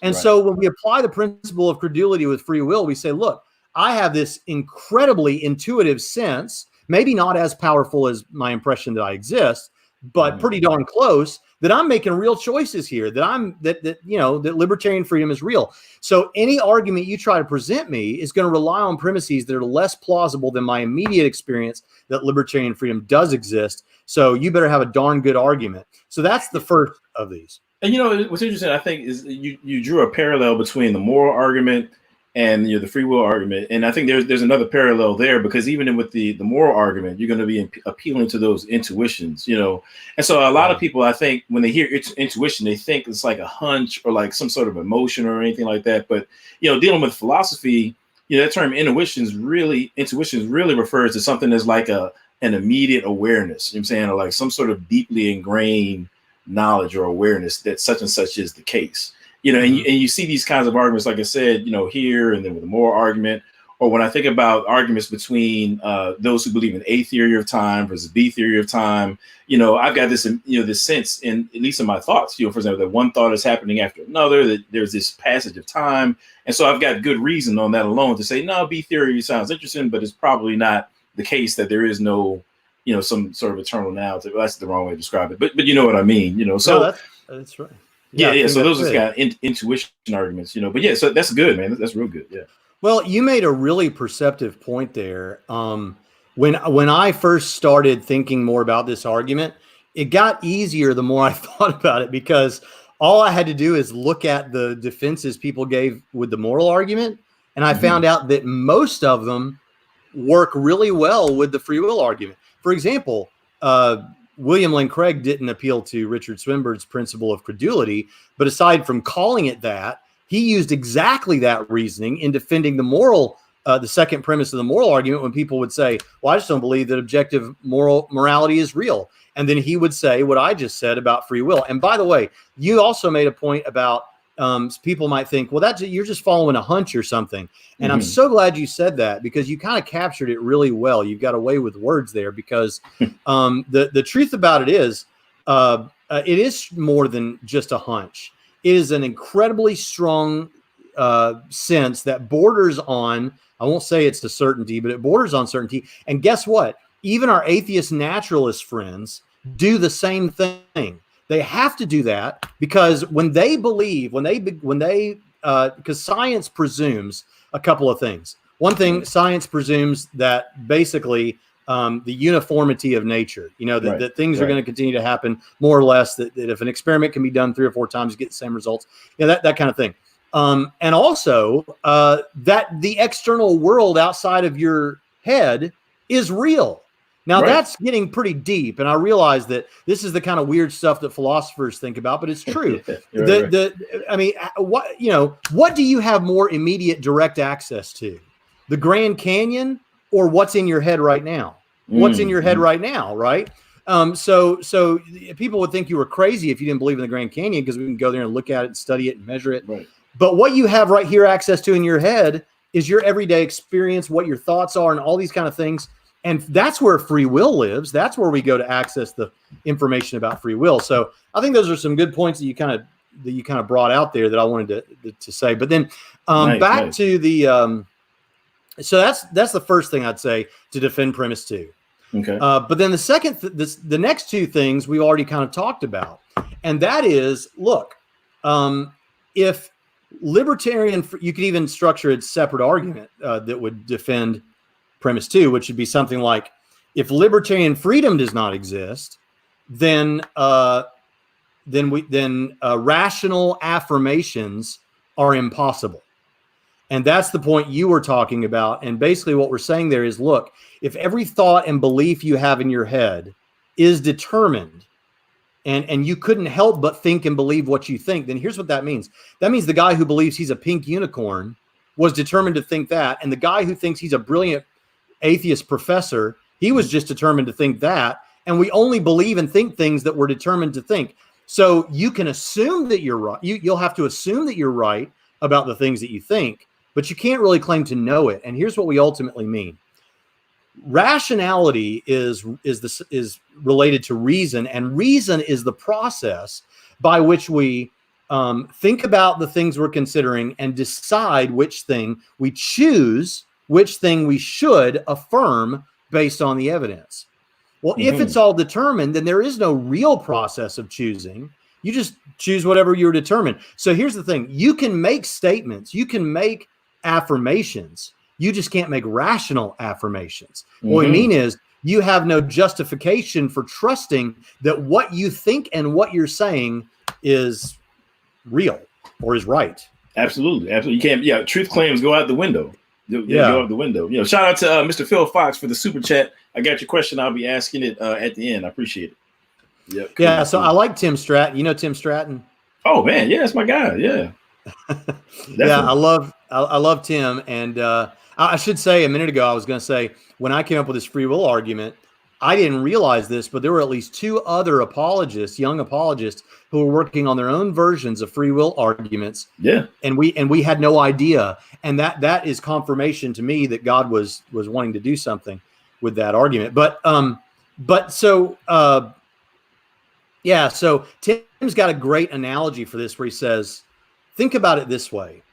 And so when we apply the principle of credulity with free will, we say, look, I have this incredibly intuitive sense, maybe not as powerful as my impression that I exist, but pretty darn close, that I'm making real choices here, that libertarian freedom is real. So any argument you try to present me is going to rely on premises that are less plausible than my immediate experience that libertarian freedom does exist. So you better have a darn good argument. So that's the first of these. And what's interesting, I think, is you drew a parallel between the moral argument and the free will argument, and I think there's another parallel there, because even with the moral argument, you're going to be appealing to those intuitions, and so a lot of people, I think, when they hear intuition, they think it's like a hunch or like some sort of emotion or anything like that. But dealing with philosophy, that term intuitions really refers to something that's like an immediate awareness. I'm saying, or like some sort of deeply ingrained knowledge or awareness that such and such is the case. And you see these kinds of arguments, like I said, here, and then with the moral argument, or when I think about arguments between those who believe in A theory of time versus B theory of time, I've got this, this sense in, at least in my thoughts, for example, that one thought is happening after another, that there's this passage of time. And so I've got good reason on that alone to say, no, B theory sounds interesting, but it's probably not the case that there is no, some sort of eternal now. That's the wrong way to describe it. But you know what I mean, so no, that's right. Yeah. So those are kind of intuition arguments, but yeah, so that's good, man. That's real good. Yeah. Well, you made a really perceptive point there. When I first started thinking more about this argument, it got easier the more I thought about it, because all I had to do is look at the defenses people gave with the moral argument, and I found out that most of them work really well with the free will argument. For example, William Lane Craig didn't appeal to Richard Swinburne's principle of credulity, but aside from calling it that, he used exactly that reasoning in defending the second premise of the moral argument, when people would say, well, I just don't believe that objective morality is real. And then he would say what I just said about free will. And by the way, you also made a point about people might think, well, you're just following a hunch or something. And I'm so glad you said that, because you kind of captured it really well. You've got away with words there, because the truth about it is more than just a hunch. It is an incredibly strong sense that borders on, I won't say it's a certainty, but it borders on certainty. And guess what? Even our atheist naturalist friends do the same thing. They have to do that, because when they believe, because science presumes a couple of things. One thing, science presumes that basically the uniformity of nature, that things are going to continue to happen more or less, that if an experiment can be done 3 or 4 times, you get the same results, that kind of thing. And also that the external world outside of your head is real. Now that's getting pretty deep, and I realize that this is the kind of weird stuff that philosophers think about, but it's true. I mean, what do you have more immediate direct access to? The Grand Canyon, or what's in your head right now? What's in your head right now, right? So people would think you were crazy if you didn't believe in the Grand Canyon, because we can go there and look at it and study it and measure it. Right. But what you have right here access to in your head is your everyday experience, what your thoughts are, and all these kind of things. And that's where free will lives. That's where we go to access the information about free will. So I think those are some good points that you kind of brought out there that I wanted to say. But then back to the so that's the first thing I'd say to defend premise 2. Okay. But then the next 2 things we already kind of talked about, and that is, look, if libertarian, you could even structure a separate argument that would defend premise 2, which would be something like, if libertarian freedom does not exist, then rational affirmations are impossible. And that's the point you were talking about. And basically what we're saying there is, look, if every thought and belief you have in your head is determined, and you couldn't help but think and believe what you think, then here's what that means. That means the guy who believes he's a pink unicorn was determined to think that. And the guy who thinks he's a brilliant atheist professor, he was just determined to think that. And we only believe and think things that we're determined to think. So you can assume that you're right. You'll have to assume that you're right about the things that you think, but you can't really claim to know it. And here's what we ultimately mean. Rationality is related to reason, and reason is the process by which we think about the things we're considering and decide which thing we choose, which thing we should affirm based on the evidence. Well, if it's all determined, then there is no real process of choosing. You just choose whatever you're determined. So here's the thing. You can make statements. You can make affirmations. You just can't make rational affirmations. What I mean is you have no justification for trusting that what you think and what you're saying is real or is right. Absolutely. You can't. Yeah, truth claims go out the window. Go out the window. Shout out to Mr. Phil Fox for the super chat. I got your question. I'll be asking it at the end. I appreciate it. Yep. Cool, So I like Tim Stratton. You know Tim Stratton? Oh man, yeah, that's my guy. Yeah. Yeah, I love Tim. And I should say a minute ago, I was going to say when I came up with this free will argument, I didn't realize this, but there were at least 2 other apologists, young apologists, who were working on their own versions of free will arguments. Yeah. And we had no idea. And that is confirmation to me that God was wanting to do something with that argument. So Tim's got a great analogy for this where he says, think about it this way.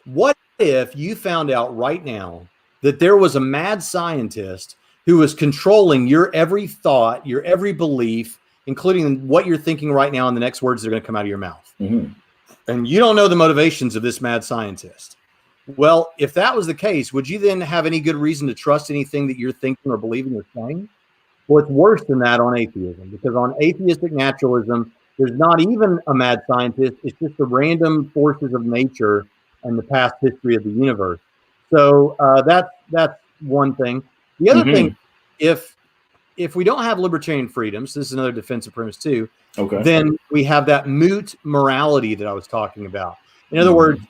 What if you found out right now that there was a mad scientist who was controlling your every thought, your every belief, including what you're thinking right now and the next words that are going to come out of your mouth. And you don't know the motivations of this mad scientist. Well, if that was the case, would you then have any good reason to trust anything that you're thinking or believing or saying? Well, it's worse than that on atheism, because on atheistic naturalism, there's not even a mad scientist. It's just the random forces of nature and the past history of the universe. So that's one thing. The other thing, if we don't have libertarian freedoms, this is another defensive premise too, then we have that moot morality that I was talking about. In other words,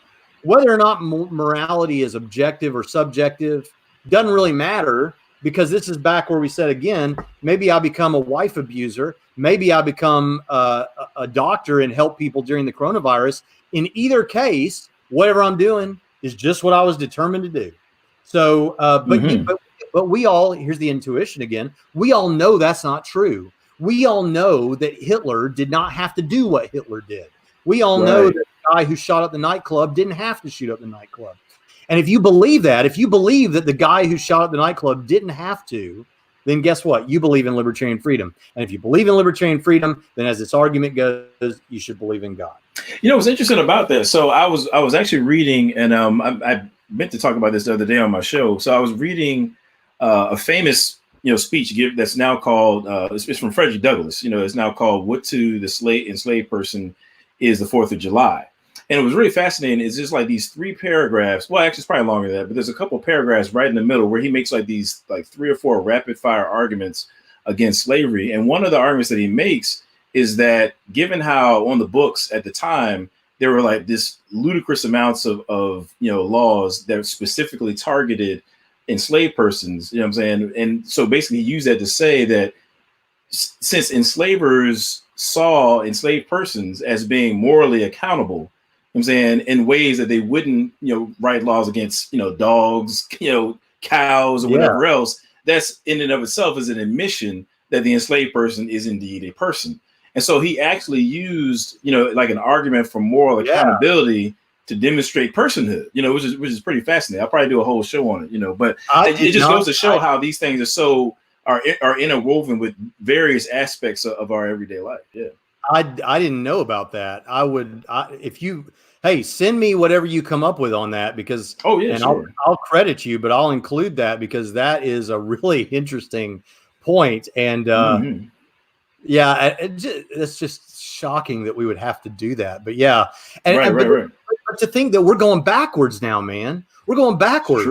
whether or not morality is objective or subjective doesn't really matter, because this is back where we said again, maybe I become a wife abuser, maybe I become a doctor and help people during the coronavirus. In either case, whatever I'm doing is just what I was determined to do. So, but we all, here's the intuition again, we all know that's not true. We all know that Hitler did not have to do what Hitler did. We all know that the guy who shot up the nightclub didn't have to shoot up the nightclub. And if you believe that, if you believe that the guy who shot up the nightclub didn't have to, then guess what? You believe in libertarian freedom. And if you believe in libertarian freedom, then as this argument goes, you should believe in God. What's interesting about that? So I was actually reading, and I meant to talk about this the other day on my show. So I was reading a famous speech that's now called it's from Frederick Douglass. It's now called "What to the Enslaved Person is the 4th of July." And it was really fascinating. It's just like these 3 paragraphs. Well, actually, it's probably longer than that, but there's a couple of paragraphs right in the middle where he makes these 3 or 4 rapid fire arguments against slavery. And one of the arguments that he makes is that given how on the books at the time, there were this ludicrous amounts of laws that specifically targeted enslaved persons, you know what I'm saying? And so basically he used that to say that since enslavers saw enslaved persons as being morally accountable, I'm saying, in ways that they wouldn't, write laws against, dogs, cows or whatever else, that's in and of itself is an admission that the enslaved person is indeed a person. And so he actually used, an argument for moral accountability to demonstrate personhood, which is pretty fascinating. I'll probably do a whole show on it, but it just goes to show how these things are interwoven with various aspects of our everyday life. Yeah. I didn't know about that. Send me whatever you come up with on that, because sure. I'll credit you, but I'll include that because that is a really interesting point. And it's just shocking that we would have to do that. But yeah, but to think that we're going backwards now, man, we're going backwards.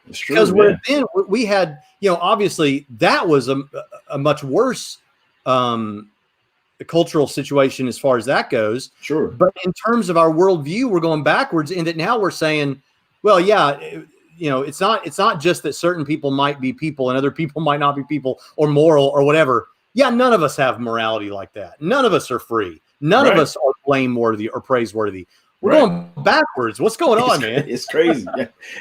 It's true. Because then we had, obviously that was a much worse cultural situation as far as that goes. Sure. But in terms of our worldview, we're going backwards in that now we're saying, well, it's not just that certain people might be people and other people might not be people or moral or whatever. Yeah, none of us have morality like that. None of us are free. None of us are blameworthy or praiseworthy. We're going backwards. What's going on, man? It's crazy.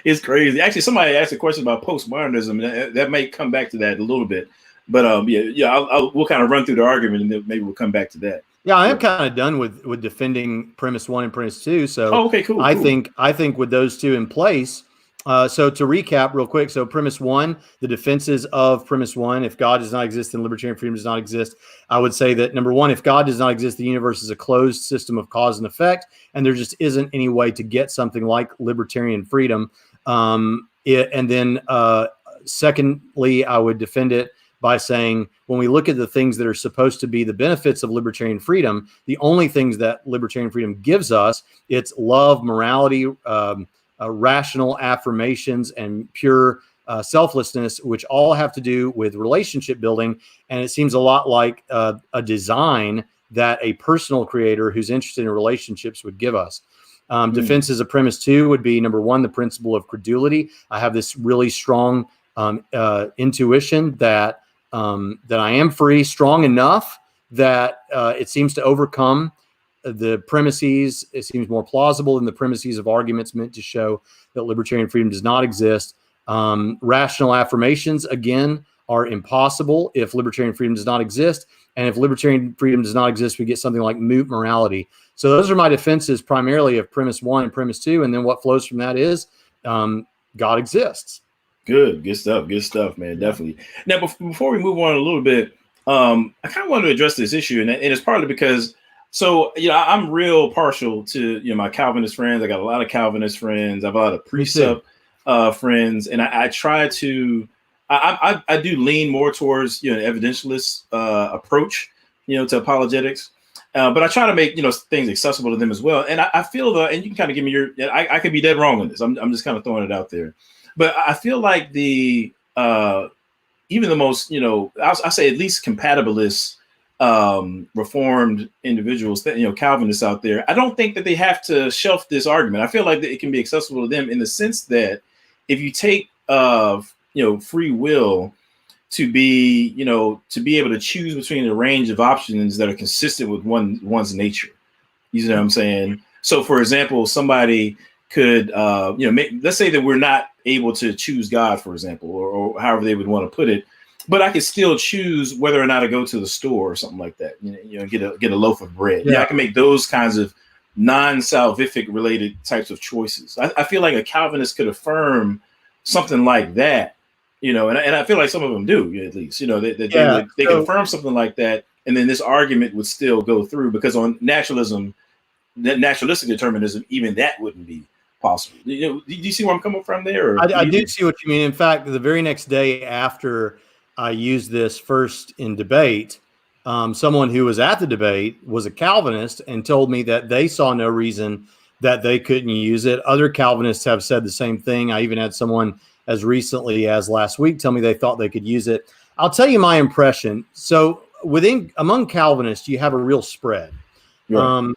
It's crazy. Actually, somebody asked a question about postmodernism, and that may come back to that a little bit. But we'll kind of run through the argument, and then maybe we'll come back to that. Yeah, I am kind of done with defending premise 1 and premise 2. So okay, cool. I think with those 2 in place, So to recap real quick, so premise one, the defenses of premise one, if God does not exist, then libertarian freedom does not exist. I would say that number one, if God does not exist, the universe is a closed system of cause and effect, and there just isn't any way to get something like libertarian freedom. Secondly, I would defend it by saying, when we look at the things that are supposed to be the benefits of libertarian freedom, the only things that libertarian freedom gives us, it's love, morality, rational affirmations, and pure selflessness, which all have to do with relationship building. And it seems a lot like a design that a personal creator who's interested in relationships would give us. Defenses of premise two would be, number one, the principle of credulity. I have this really strong intuition that I am free, strong enough that it seems to overcome the premises. It seems more plausible than the premises of arguments meant to show that libertarian freedom does not exist. Rational affirmations, again, are impossible if libertarian freedom does not exist. And if libertarian freedom does not exist, we get something like moot morality. So those are my defenses primarily of premise one and premise two. And then what flows from that is God exists. Good stuff, man. Definitely. Now, before we move on a little bit, I kind of want to address this issue, and it's partly because, I'm real partial to my Calvinist friends. I got a lot of Calvinist friends. I have a lot of precept friends, and I try to. I do lean more towards an evidentialist approach, to apologetics, but I try to make things accessible to them as well. And I feel and you can kind of give me your. I could be dead wrong on this. I'm just kind of throwing it out there. But I feel like the even the most, I say at least compatibilist reformed individuals, that Calvinists out there, I don't think that they have to shelf this argument. I feel like that it can be accessible to them in the sense that if you take free will to be able to choose between a range of options that are consistent with one's nature. You know what I'm saying? So, for example, somebody could, let's say that we're not able to choose God, for example, or however they would want to put it, but I could still choose whether or not to go to the store or something like that, get a loaf of bread. Yeah, I can make those kinds of non-salvific related types of choices. I feel like a Calvinist could affirm something like that, and I feel like some of them do, at least, they could affirm something like that, and then this argument would still go through, because on naturalistic determinism, even that wouldn't be possible. Do you see where I'm coming from there? I do see what you mean. In fact, the very next day after I used this first in debate, someone who was at the debate was a Calvinist and told me that they saw no reason that they couldn't use it. Other Calvinists have said the same thing. I even had someone as recently as last week tell me they thought they could use it. I'll tell you my impression. So among Calvinists, you have a real spread. Right.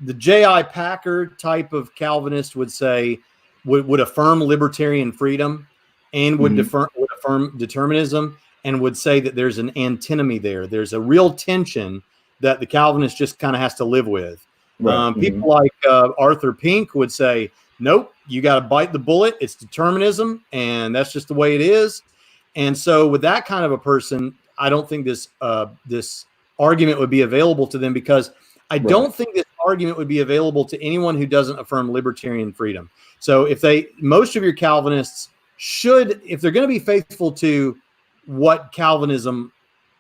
The J.I. Packer type of Calvinist would say, would affirm libertarian freedom and would affirm determinism, and would say that there's an antinomy there. There's a real tension that the Calvinist just kind of has to live with. Right. People like Arthur Pink would say, nope, you got to bite the bullet. It's determinism, and that's just the way it is. And so with that kind of a person, I don't think this argument would be available to them, because I don't think this argument would be available to anyone who doesn't affirm libertarian freedom. So most of your Calvinists should, if they're going to be faithful to what Calvinism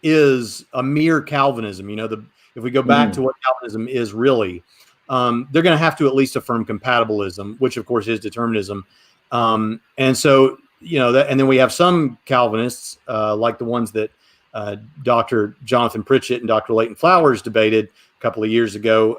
is, a mere Calvinism, if we go back to what Calvinism is really, they're going to have to at least affirm compatibilism, which of course is determinism. And so, and then we have some Calvinists, like the ones that Dr. Jonathan Pritchett and Dr. Leighton Flowers debated a couple of years ago,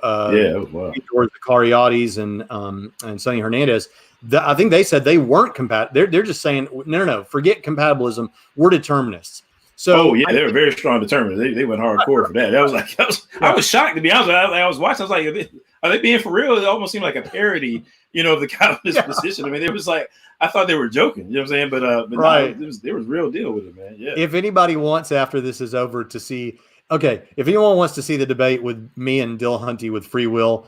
George Cariotis and Sonny Hernandez. I think they said they weren't compatible. They're just saying, no, forget compatibilism. We're determinists. So they were very strong determinists. They went hardcore for that. I was shocked, to be honest. I was watching. I was like, are they being for real? It almost seemed like a parody, of the Calvinist position. I mean, it was like, I thought they were joking. You know what I'm saying? But right. No, there was real deal with it, man. Yeah. If anybody wants, after this is over, to see, if anyone wants to see the debate with me and Dillahunty with free will,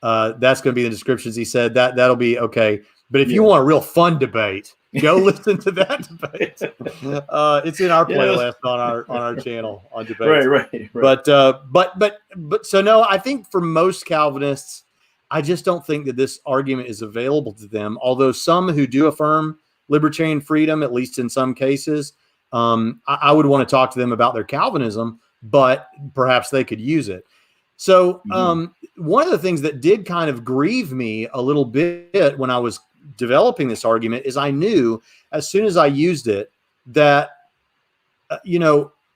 that's going to be the descriptions. He said that'll be okay. But if you want a real fun debate, go listen to that debate. It's in our playlist on our channel on debates. Right. But so no, I think for most Calvinists, I just don't think that this argument is available to them. Although some who do affirm libertarian freedom, at least in some cases, I would want to talk to them about their Calvinism, but perhaps they could use it. So one of the things that did kind of grieve me a little bit when I was developing this argument is I knew as soon as I used it that,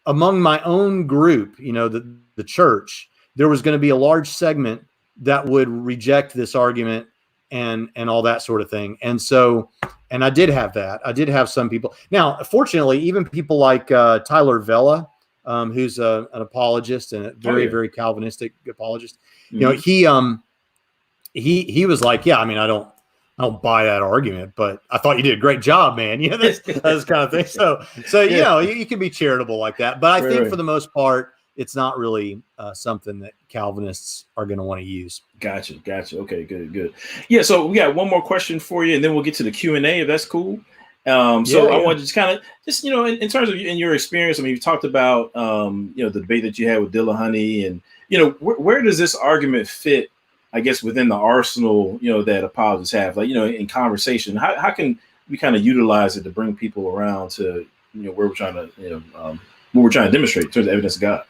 among my own group, the church, there was going to be a large segment that would reject this argument and all that sort of thing. And so, and I did have that. I did have some people. Now, fortunately, even people like Tyler Vela, who's an apologist and a very, very Calvinistic apologist, he was like, yeah, I mean, I don't buy that argument, but I thought you did a great job, man. This kind of thing. So you can be charitable like that. But I think for the most part, it's not really something that Calvinists are going to want to use. Gotcha. Okay, good. Yeah, so we got one more question for you, and then we'll get to the Q&A if that's cool. I want to just kind of in terms of in your experience, I mean, you talked about the debate that you had with Dillahunty, and where does this argument fit, I guess, within the arsenal that apologists have, like in conversation? How can we kind of utilize it to bring people around to where we're trying to what we're trying to demonstrate in terms of evidence of God?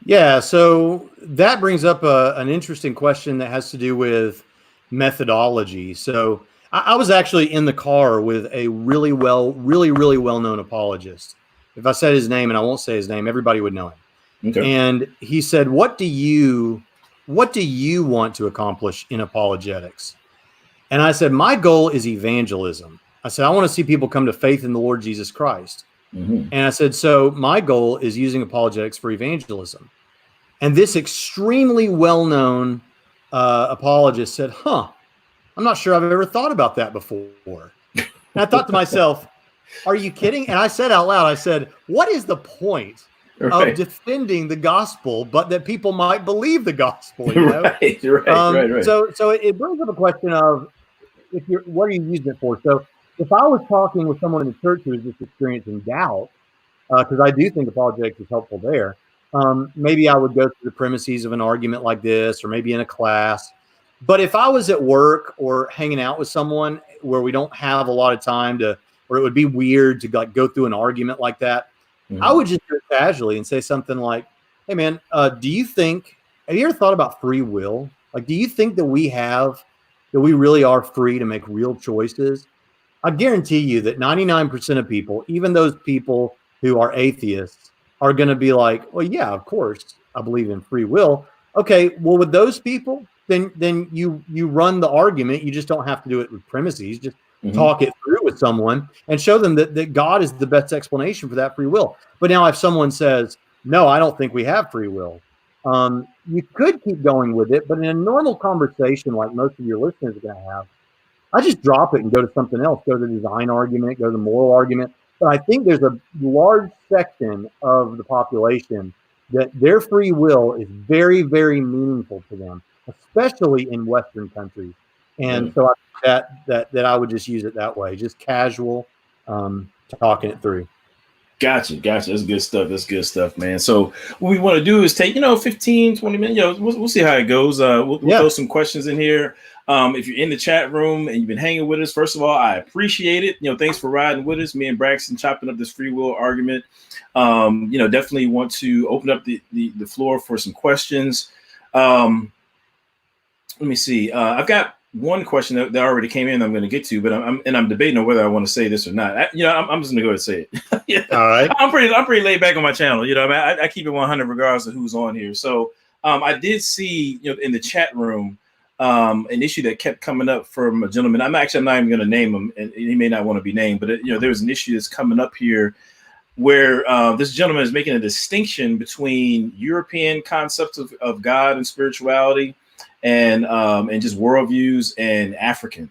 Yeah, so that brings up an interesting question that has to do with methodology. So I was actually in the car with a really well-known apologist. If I said his name, and I won't say his name, everybody would know him. Okay. And he said, what do you want to accomplish in apologetics? And I said, my goal is evangelism. I said, I want to see people come to faith in the Lord Jesus Christ. Mm-hmm. And I said, so my goal is using apologetics for evangelism. And this extremely well-known apologist said, I'm not sure I've ever thought about that before. And I thought to myself, are you kidding? And I said out loud, I said, what is the point of defending the gospel, but that people might believe the gospel? Right. So it brings up a question of what are you using it for? So if I was talking with someone in the church who is just experiencing doubt, because I do think apologetics is helpful there, maybe I would go through the premises of an argument like this, or maybe in a class. But if I was at work or hanging out with someone where we don't have a lot of time or it would be weird to go through an argument like that, I would just do it casually and say something like, hey man, have you ever thought about free will? Like, do you think that we really are free to make real choices? I guarantee you that 99% of people, even those people who are atheists, are going to be like, well, yeah, of course, I believe in free will. Okay, well, with those people, then you run the argument. You just don't have to do it with premises. Just talk it through with someone and show them that God is the best explanation for that free will. But now if someone says, no, I don't think we have free will, you could keep going with it. But in a normal conversation like most of your listeners are going to have, I just drop it and go to something else, go to the design argument, go to the moral argument. But I think there's a large section of the population that their free will is very, very meaningful to them, especially in Western countries. And so I think that I would just use it that way, just casual, talking it through. Gotcha. That's good stuff, man. So what we want to do is take, 15, 20 minutes. We'll see how it goes. We'll throw some questions in here. If you're in the chat room and you've been hanging with us, first of all, I appreciate it. Thanks for riding with us. Me and Braxton chopping up this free will argument. Definitely want to open up the floor for some questions. Let me see. I've got one question that already came in. I'm going to get to, but I'm debating on whether I want to say this or not. I'm just going to go ahead and say it. All right. I'm pretty laid back on my channel. I keep it 100 regardless of who's on here. So I did see in the chat room an issue that kept coming up from a gentleman. I'm not even going to name him, and he may not want to be named, but there's an issue that's coming up here where this gentleman is making a distinction between European concepts of God and spirituality and just worldviews and African,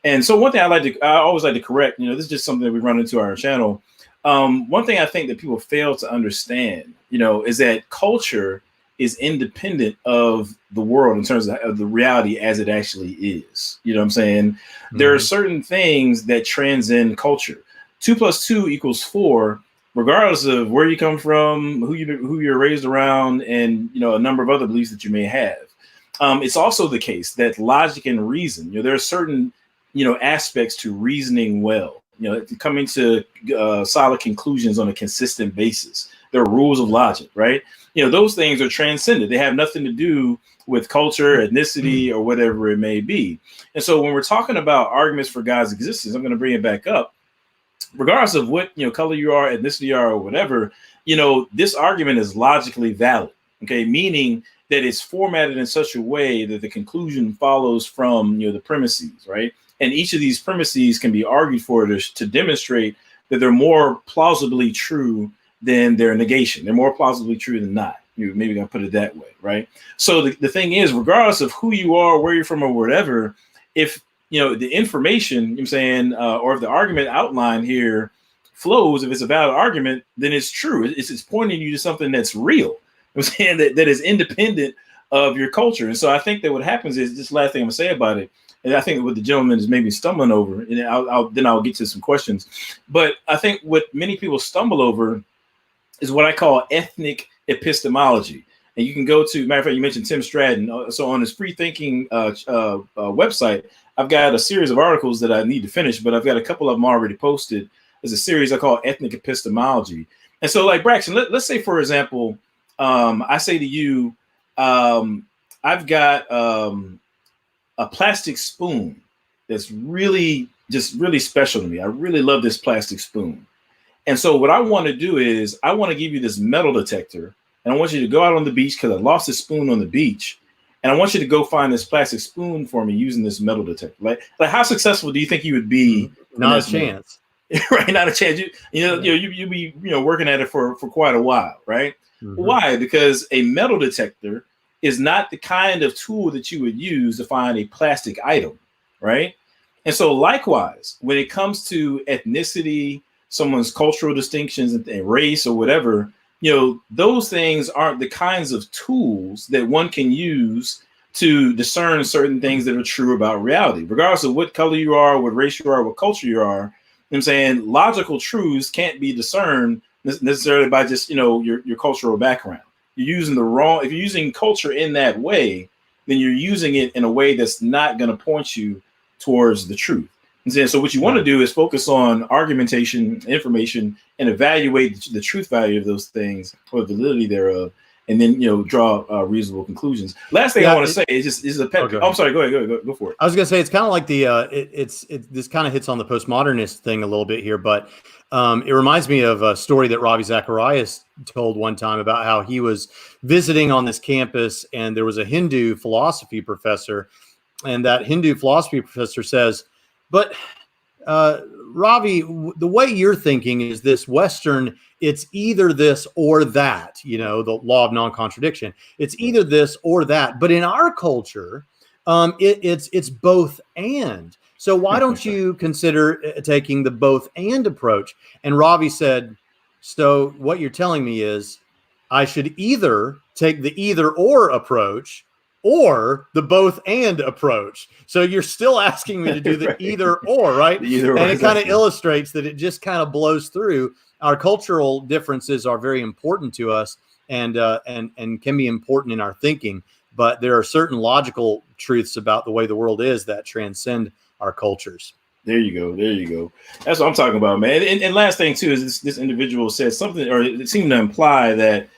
And so one thing I always like to correct, this is just something that we run into our channel. One thing I think that people fail to understand, is that culture is independent of the world in terms of the reality as it actually is. You know what I'm saying? Mm-hmm. There are certain things that transcend culture. 2 + 2 = 4, regardless of where you come from, who you're raised around, and a number of other beliefs that you may have. it's also the case that logic and reason, there are certain, aspects to reasoning well, coming to solid conclusions on a consistent basis. There are rules of logic, right? Those things are transcendent. They have nothing to do with culture, ethnicity, or whatever it may be. And so when we're talking about arguments for God's existence, I'm going to bring it back up. Regardless of what color you are, ethnicity you are, or whatever, this argument is logically valid. Okay, meaning that it's formatted in such a way that the conclusion follows from the premises, right? And each of these premises can be argued for to demonstrate that they're more plausibly true than their negation. They're more plausibly true than not. You maybe gonna put it that way, right? So the thing is, regardless of who you are, where you're from, or whatever, if the information, or if the argument outlined here flows, if it's a valid argument, then it's true. It's pointing you to something that's real. That is independent of your culture. And so I think that what happens is, this last thing I'm gonna say about it, and I think what the gentleman is maybe stumbling over, and I'll get to some questions. But I think what many people stumble over is what I call ethnic epistemology. And you can go to, matter of fact, you mentioned Tim Stratton. So on his Free Thinking website, I've got a series of articles that I need to finish, but I've got a couple of them already posted. There's a series I call ethnic epistemology. And so, like, Braxton, let's say, for example, I say to you, I've got a plastic spoon that's really special to me. I really love this plastic spoon. And so what I want to do is I want to give you this metal detector, and I want you to go out on the beach because I lost this spoon on the beach. And I want you to go find this plastic spoon for me using this metal detector. Like how successful do you think you would be? Not a chance. Right, not a chance. You'd be working at it for quite a while, right? Mm-hmm. Why? Because a metal detector is not the kind of tool that you would use to find a plastic item, right? And so likewise, when it comes to ethnicity, someone's cultural distinctions and race or whatever, those things aren't the kinds of tools that one can use to discern certain things that are true about reality, regardless of what color you are, what race you are, what culture you are. Logical truths can't be discerned necessarily by just, your cultural background. You're using if you're using culture in that way, then you're using it in a way that's not going to point you towards the truth. And so what you want to do is focus on argumentation, information, and evaluate the truth value of those things or the validity thereof, and then draw reasonable conclusions. Last thing I want to say is a pet. I'm sorry. Go ahead. Go for it. I was going to say it's kind of like this kind of hits on the postmodernist thing a little bit here, but it reminds me of a story that Ravi Zacharias told one time about how he was visiting on this campus, and there was a Hindu philosophy professor, and that Hindu philosophy professor says, "But Ravi, the way you're thinking is this Western, it's either this or that, the law of non-contradiction. It's either this or that. But in our culture, it's both and. So why don't you consider taking the both and approach?" And Ravi said, "So what you're telling me is I should either take the either or approach or the both and approach. So you're still asking me to do the right. Either or, right?" And it kind of illustrates that it just kind of blows through. Our cultural differences are very important to us and can be important in our thinking, but there are certain logical truths about the way the world is that transcend our cultures. There you go. That's what I'm talking about, man. And last thing too is this individual said something, or it seemed to imply that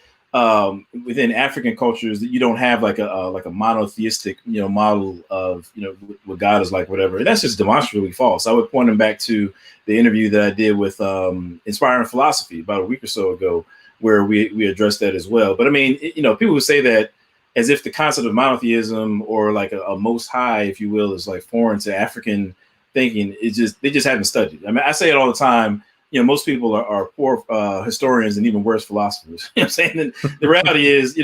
within African cultures that you don't have like a monotheistic model of what God is like, whatever. And that's just demonstrably false. I would point them back to the interview that I did with Inspiring Philosophy about a week or so ago, where we addressed that as well. But I mean, people would say that as if the concept of monotheism or like a most high, if you will, is like foreign to African thinking. They just haven't studied. I mean, I say it all the time. Most people are poor historians and even worse philosophers. You know what I'm saying? And the reality is,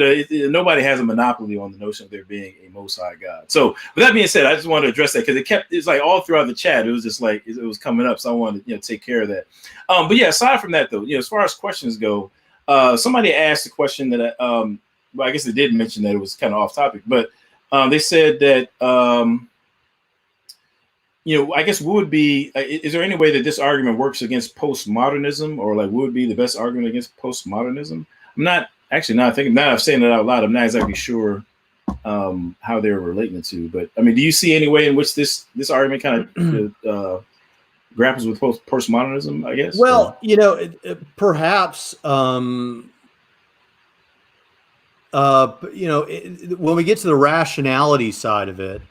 nobody has a monopoly on the notion of there being a most high God. So with that being said, I just wanted to address that because it's like all throughout the chat, it was just like, it was coming up. So I wanted to, take care of that. But yeah, aside from that though, as far as questions go, somebody asked a question that, well, I guess they did mention that it was kind of off topic, but they said that, I guess what would be, is there any way that this argument works against postmodernism, or like what would be the best argument against postmodernism? I'm not actually, now I'm saying it out loud, I'm not exactly sure how they're relating to. But I mean, do you see any way in which this argument kind of grapples with postmodernism, I guess? Well, perhaps, when we get to the rationality side of it,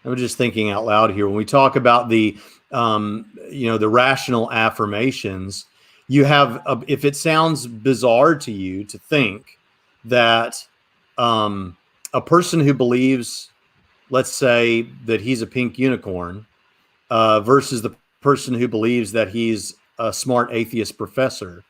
I'm just thinking out loud here. When we talk about the rational affirmations, you have, if it sounds bizarre to you to think that a person who believes, let's say, that he's a pink unicorn versus the person who believes that he's a smart atheist professor,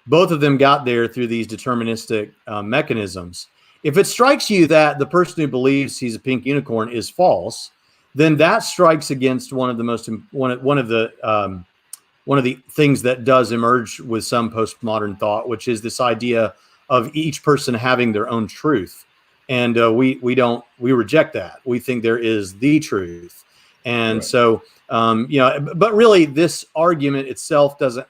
both of them got there through these deterministic mechanisms. If it strikes you that the person who believes he's a pink unicorn is false, then that strikes against one of the things that does emerge with some postmodern thought, which is this idea of each person having their own truth. And we reject that. We think there is the truth. And so, but really this argument itself doesn't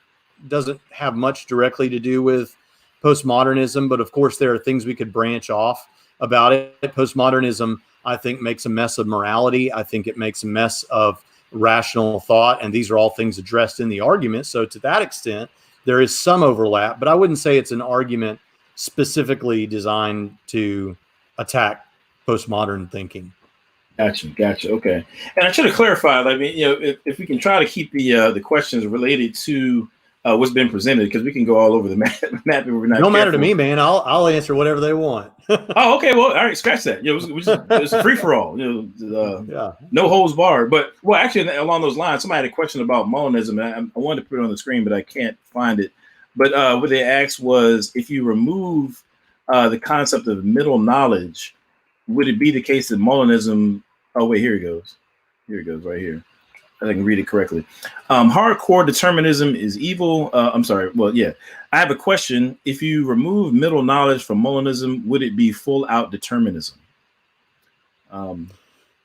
have much directly to do with postmodernism, but of course there are things we could branch off about it. Postmodernism, I think, makes a mess of morality. I think it makes a mess of rational thought, and these are all things addressed in the argument. So to that extent, there is some overlap, but I wouldn't say it's an argument specifically designed to attack postmodern thinking. Gotcha. Okay. And I should have clarified, I mean, if we can try to keep the questions related to what's been presented, because we can go all over the map if we're not. No matter to me, man. I'll answer whatever they want. Oh, okay. Well, all right. Scratch that. It's a free for all. Yeah. No holds barred. But actually, along those lines, somebody had a question about Molinism. And I wanted to put it on the screen, but I can't find it. But what they asked was, if you remove the concept of middle knowledge, would it be the case that Molinism? Oh wait, here it goes. Here it goes, right here. I can read it correctly. Hardcore determinism is evil. I'm sorry. Well, yeah. I have a question. If you remove middle knowledge from Molinism, would it be full out determinism?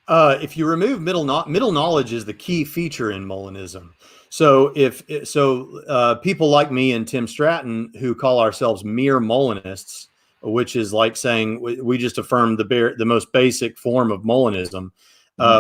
If you remove middle knowledge is the key feature in Molinism. So people like me and Tim Stratton, who call ourselves mere Molinists, which is like saying we just affirm the most basic form of Molinism.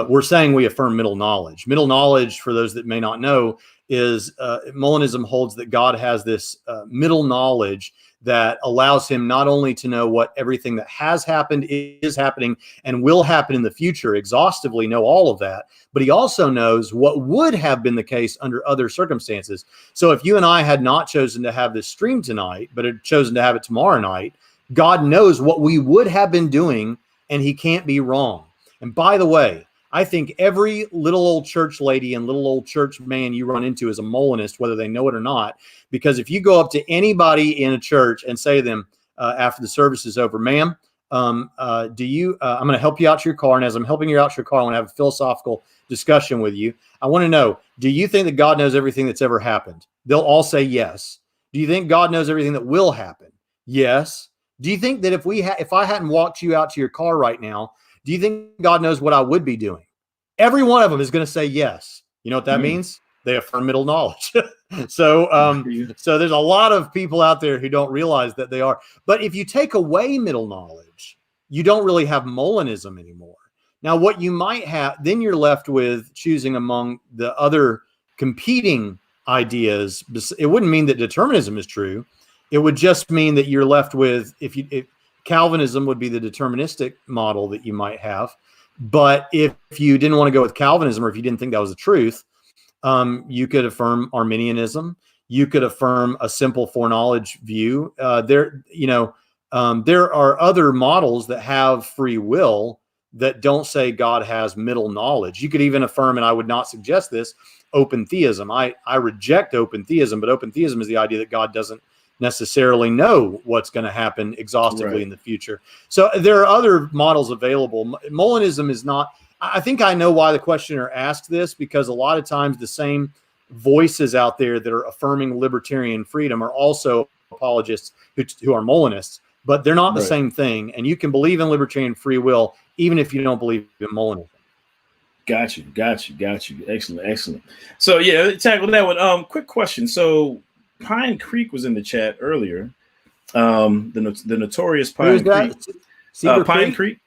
We're saying we affirm middle knowledge. Middle knowledge, for those that may not know, is Molinism holds that God has this middle knowledge that allows him not only to know what everything that has happened, is happening, and will happen in the future, exhaustively know all of that, but he also knows what would have been the case under other circumstances. So if you and I had not chosen to have this stream tonight, but had chosen to have it tomorrow night, God knows what we would have been doing, and he can't be wrong. And by the way, I think every little old church lady and little old church man you run into is a Molinist, whether they know it or not. Because if you go up to anybody in a church and say to them after the service is over, ma'am, I'm going to help you out to your car. And as I'm helping you out to your car, I want to have a philosophical discussion with you. I want to know, do you think that God knows everything that's ever happened? They'll all say yes. Do you think God knows everything that will happen? Yes. Do you think that if I hadn't walked you out to your car right now, do you think God knows what I would be doing? Every one of them is going to say yes. You know what that means? They affirm middle knowledge. So there's a lot of people out there who don't realize that they are. But if you take away middle knowledge, you don't really have Molinism anymore. Now, what you might have, then you're left with choosing among the other competing ideas. It wouldn't mean that determinism is true. It would just mean that you're left with, if Calvinism would be the deterministic model that you might have. But if you didn't want to go with Calvinism, or if you didn't think that was the truth, you could affirm Arminianism. You could affirm a simple foreknowledge view. There are other models that have free will that don't say God has middle knowledge. You could even affirm, and I would not suggest this, open theism. I reject open theism, but open theism is the idea that God doesn't necessarily know what's going to happen exhaustively in the future. So there are other models available. Molinism is not, I think I know why the questioner asked this, because a lot of times the same voices out there that are affirming libertarian freedom are also apologists who are Molinists, but they're not the same thing. And you can believe in libertarian free will even if you don't believe in Molinism. Got you. Excellent. So yeah, tackle that one. Quick question. So Pine Creek was in the chat earlier. The notorious Pine Creek. Cedar Pine Creek.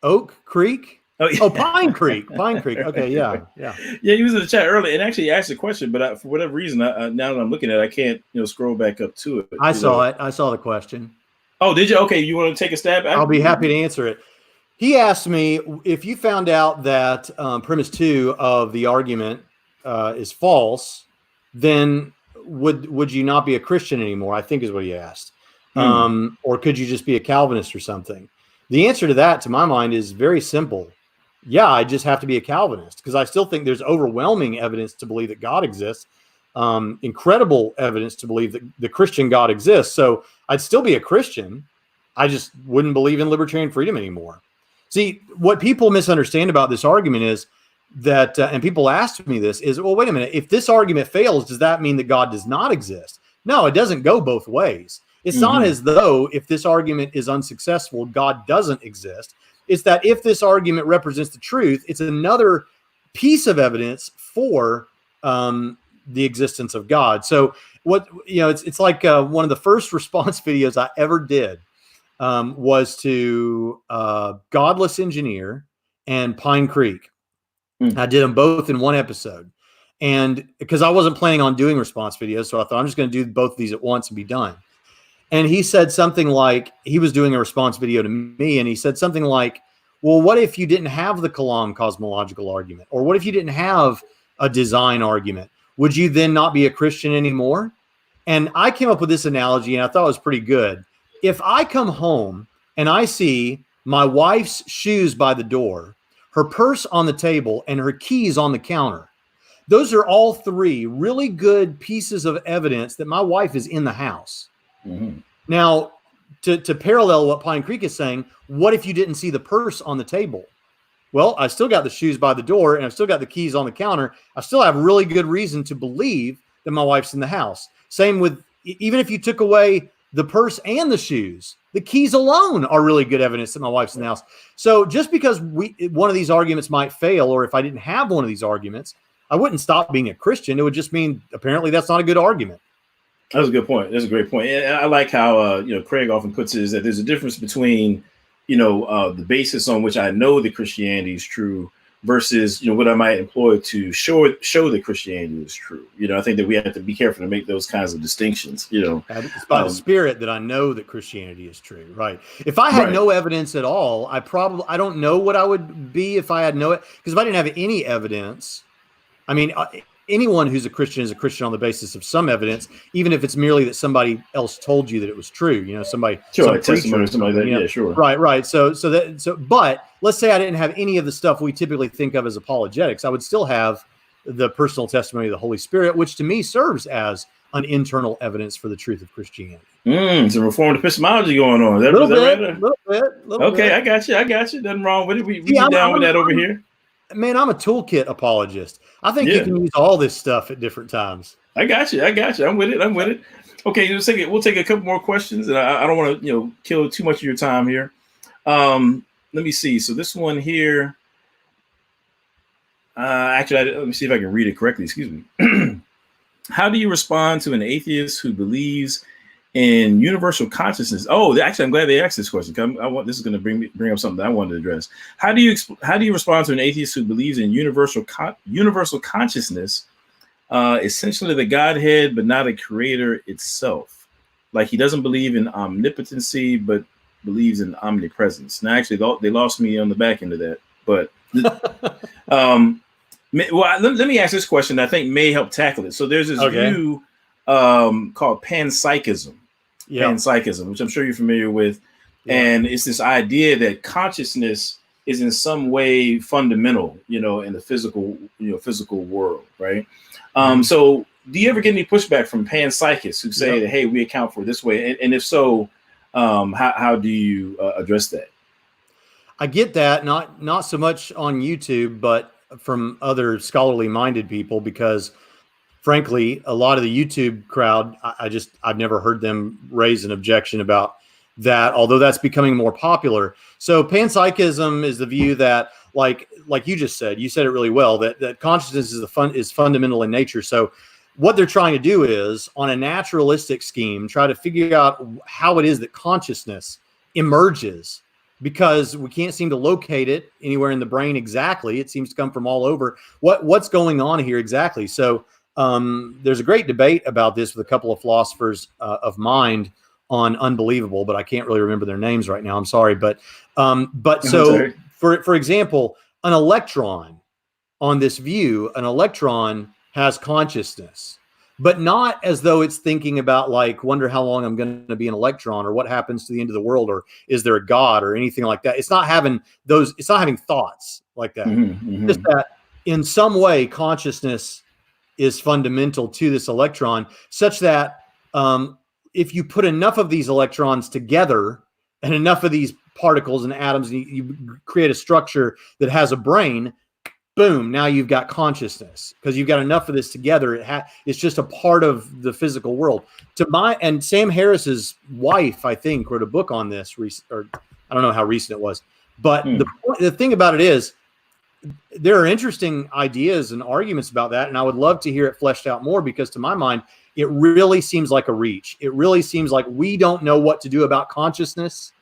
Oak Creek. Oh, yeah. Pine Creek. Pine Creek. Okay, yeah. Yeah, he was in the chat earlier and actually asked a question, but for whatever reason, now that I'm looking at it, I can't, scroll back up to it. I saw it. I saw the question. Oh, did you? Okay, you want to take a stab? I'll be happy to answer it. He asked me, if you found out that premise 2 of the argument is false, then would you not be a Christian anymore? I think is what he asked. Or could you just be a Calvinist or something? The answer to that, to my mind, is very simple. Yeah, I just have to be a Calvinist, because I still think there's overwhelming evidence to believe that God exists, incredible evidence to believe that the Christian God exists. So I'd still be a Christian. I just wouldn't believe in libertarian freedom anymore. See, what people misunderstand about this argument is that, and people asked me this, is, well, wait a minute, if this argument fails, does that mean that God does not exist? No, it doesn't go both ways. It's not as though if this argument is unsuccessful, God doesn't exist. It's that if this argument represents the truth, it's another piece of evidence for the existence of God. So it's like one of the first response videos I ever did was to Godless Engineer and Pine Creek. I did them both in one episode. And because I wasn't planning on doing response videos, so I thought I'm just going to do both of these at once and be done. And he said something like, he was doing a response video to me, and he said something like, well, what if you didn't have the Kalam cosmological argument? Or what if you didn't have a design argument? Would you then not be a Christian anymore? And I came up with this analogy, and I thought it was pretty good. If I come home and I see my wife's shoes by the door, her purse on the table, and her keys on the counter, those are all three really good pieces of evidence that my wife is in the house. Now, to parallel what Pine Creek is saying, what if you didn't see the purse on the table? Well, I still got the shoes by the door, and I've still got the keys on the counter. I still have really good reason to believe that my wife's in the house. Same with, even if you took away the purse and the shoes, the keys alone are really good evidence that my wife's in the house. So just because one of these arguments might fail, or if I didn't have one of these arguments, I wouldn't stop being a Christian. It would just mean apparently that's not a good argument. That's a good point. That's a great point. And I like how Craig often puts it, is that there's a difference between the basis on which I know that Christianity is true versus what I might employ to show that Christianity is true. I think that we have to be careful to make those kinds of distinctions. It's by the Spirit that I know that Christianity is true. Right. If I had no evidence at all, I don't know what I would be if I had because if I didn't have any evidence, I mean, anyone who's a Christian is a Christian on the basis of some evidence, even if it's merely that somebody else told you that it was true. Somebody, like testimony or something like that. Yeah, sure. Right. But let's say I didn't have any of the stuff we typically think of as apologetics. I would still have the personal testimony of the Holy Spirit, which to me serves as an internal evidence for the truth of Christianity. Some Reformed epistemology going on. A little bit. Okay, I got you. Nothing wrong with it. We get down with that over here. Man, I'm a toolkit apologist. I think you can use all this stuff at different times. I got you. I'm with it. Okay, we'll take a couple more questions, and I don't want to kill too much of your time here. Let me see. So this one here, let me see if I can read it correctly. Excuse me. How do you respond to an atheist who believes in universal consciousness? Oh, actually, I'm glad they asked this question. This is going to bring up something that I wanted to address. How do you respond to an atheist who believes in universal consciousness, essentially the Godhead, but not a creator itself? Like he doesn't believe in omnipotency, but believes in omnipresence. Now, actually, they lost me on the back end of that. But let me ask this question that I think may help tackle it. So there's this view called panpsychism. Panpsychism, which I'm sure you're familiar with. And it's this idea that consciousness is in some way fundamental, in the physical world, right? So do you ever get any pushback from panpsychists who say that, hey, we account for it this way? And if so, how do you address that? I get that, not so much on YouTube, but from other scholarly minded people, because frankly, a lot of the YouTube crowd, I've never heard them raise an objection about that, although that's becoming more popular. So panpsychism is the view that, like you just said, you said it really well, that consciousness is fundamental in nature. So what they're trying to do is, on a naturalistic scheme, try to figure out how it is that consciousness emerges because we can't seem to locate it anywhere in the brain exactly. It seems to come from all over. What's going on here exactly? So there's a great debate about this with a couple of philosophers of mind on Unbelievable, but I can't really remember their names right now. I'm sorry. But so for example, an electron on this view, an electron has consciousness, but not as though it's thinking about like, wonder how long I'm going to be an electron, or what happens to the end of the world, or is there a God, or anything like that. It's not having those, it's not having thoughts like that. Just that in some way, consciousness is fundamental to this electron, such that if you put enough of these electrons together and enough of these particles and atoms, and you create a structure that has a brain, boom, now you've got consciousness, because you've got enough of this together. It's just a part of the physical world. And Sam Harris's wife, I think, wrote a book on this, or I don't know how recent it was. But the thing about it is, there are interesting ideas and arguments about that, and I would love to hear it fleshed out more, because to my mind, it really seems like a reach. It really seems like we don't know what to do about consciousness,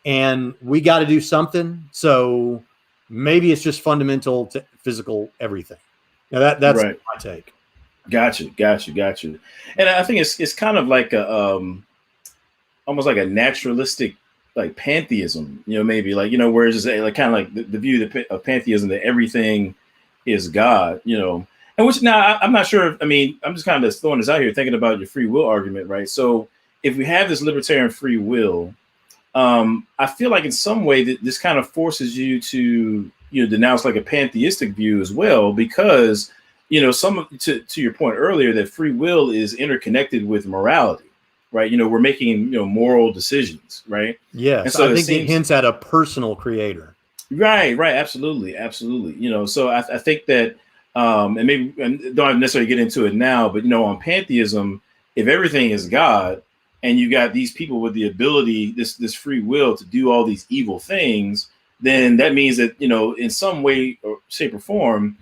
and we got to do something. So maybe it's just fundamental to physical everything. Now that's right. My take. Gotcha. And I think it's kind of like a almost like a naturalistic like pantheism, maybe like, where it's just like kind of like the view of pantheism, that everything is God, and which now I'm not sure. I'm just kind of throwing this out here, thinking about your free will argument, right? So if we have this libertarian free will, I feel like in some way that this kind of forces you to, denounce like a pantheistic view as well, because, to your point earlier, that free will is interconnected with morality, right? We're making, moral decisions, right? Yes. And so I think it hints at a personal creator. Right. Absolutely. So I think that, and maybe don't necessarily get into it now, but, on pantheism, if everything is God, and you got these people with the ability, this free will to do all these evil things, then that means that, in some way or shape or form,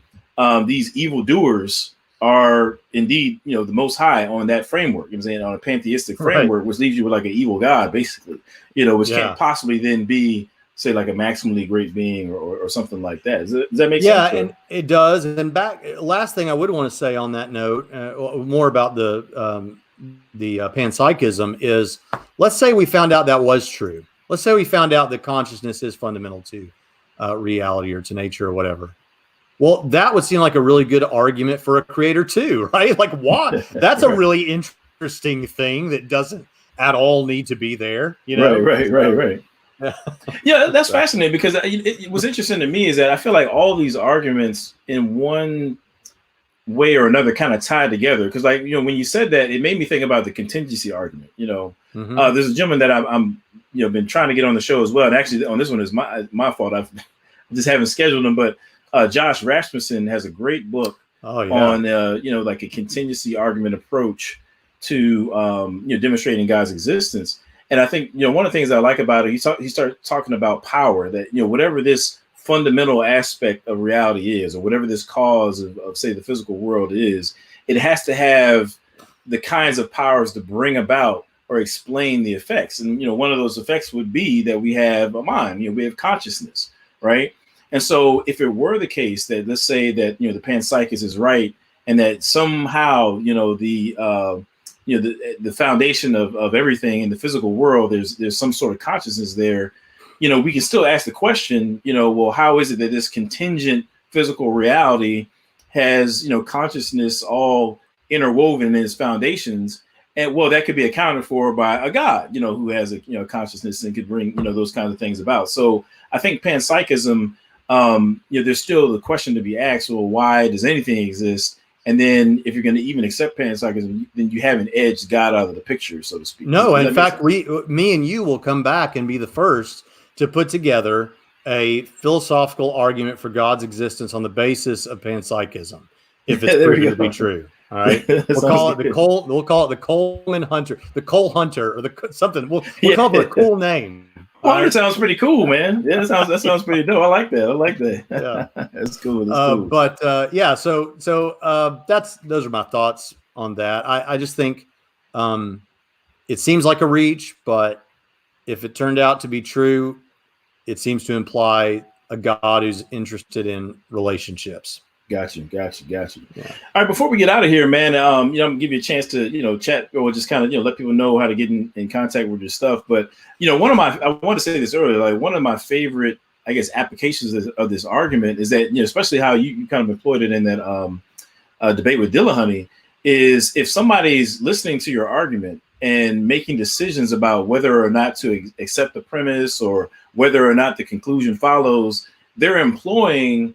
these evildoers are indeed, the most high on that framework. You know what I'm saying? On a pantheistic framework, which leaves you with like an evil God, basically, which can't possibly then be, say, like a maximally great being or something like that. Does that make sense? Yeah, and it does. And then last thing I would want to say on that note, more about the panpsychism is, let's say we found out that was true. Let's say we found out that consciousness is fundamental to reality or to nature or whatever. Well, that would seem like a really good argument for a creator too, right? Like, what? That's a really interesting thing that doesn't at all need to be there. Right. Yeah, that's fascinating, because it was interesting to me is that I feel like all these arguments in one way or another kind of tied together, because like, when you said that, it made me think about the contingency argument. There's a gentleman that I'm been trying to get on the show as well, and actually on this one is my fault. I just haven't scheduled him, but Josh Rasmussen has a great book on like a contingency argument approach to demonstrating God's existence. And I think one of the things I like about it, he started talking about power, that whatever this fundamental aspect of reality is, or whatever this cause of say the physical world is, it has to have the kinds of powers to bring about or explain the effects. And one of those effects would be that we have a mind, we have consciousness, right? And so if it were the case that, let's say that the panpsychist is right, and that somehow the foundation of everything in the physical world, there's some sort of consciousness there, we can still ask the question, well, how is it that this contingent physical reality has, consciousness all interwoven in its foundations? And well, that could be accounted for by a God, who has a, consciousness and could bring, those kinds of things about. So I think panpsychism, there's still the question to be asked, well, why does anything exist? And then if you're going to even accept panpsychism, then you haven't edged God out of the picture, so to speak. No, in fact, me and you will come back and be the first to put together a philosophical argument for God's existence on the basis of panpsychism, if it's proven to be true. All right, we'll call it the Coleman Hunter, the Cole Hunter, or something. We'll come up with a cool name. Well, that sounds pretty cool, man. Yeah, that sounds pretty dope. I like that. Yeah, that's cool. But so those are my thoughts on that. I just think it seems like a reach, but if it turned out to be true, it seems to imply a God who's interested in relationships. Got you. Yeah. All right, before we get out of here, man, I'm gonna give you a chance to, chat or just kind of, let people know how to get in contact with your stuff. But, I want to say this earlier, like one of my favorite, I guess, applications of this argument is that, especially how you kind of employed it in that debate with Dillahunty, is if somebody's listening to your argument and making decisions about whether or not to accept the premise or whether or not the conclusion follows, they're employing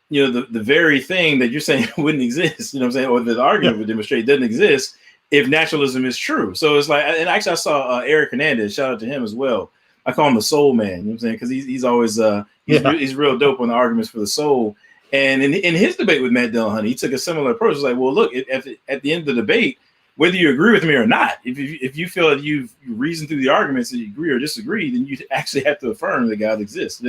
the very thing that you're saying wouldn't exist, or the argument would demonstrate doesn't exist if naturalism is true. So it's like, and actually I saw Eric Hernandez, shout out to him as well. I call him the soul man, because he's always, he's real dope on the arguments for the soul. And in his debate with Matt Dillahunty, he took a similar approach. It's like, well, look, at the end of the debate, whether you agree with me or not, if you feel that you've reasoned through the arguments that you agree or disagree, then you actually have to affirm that God exists.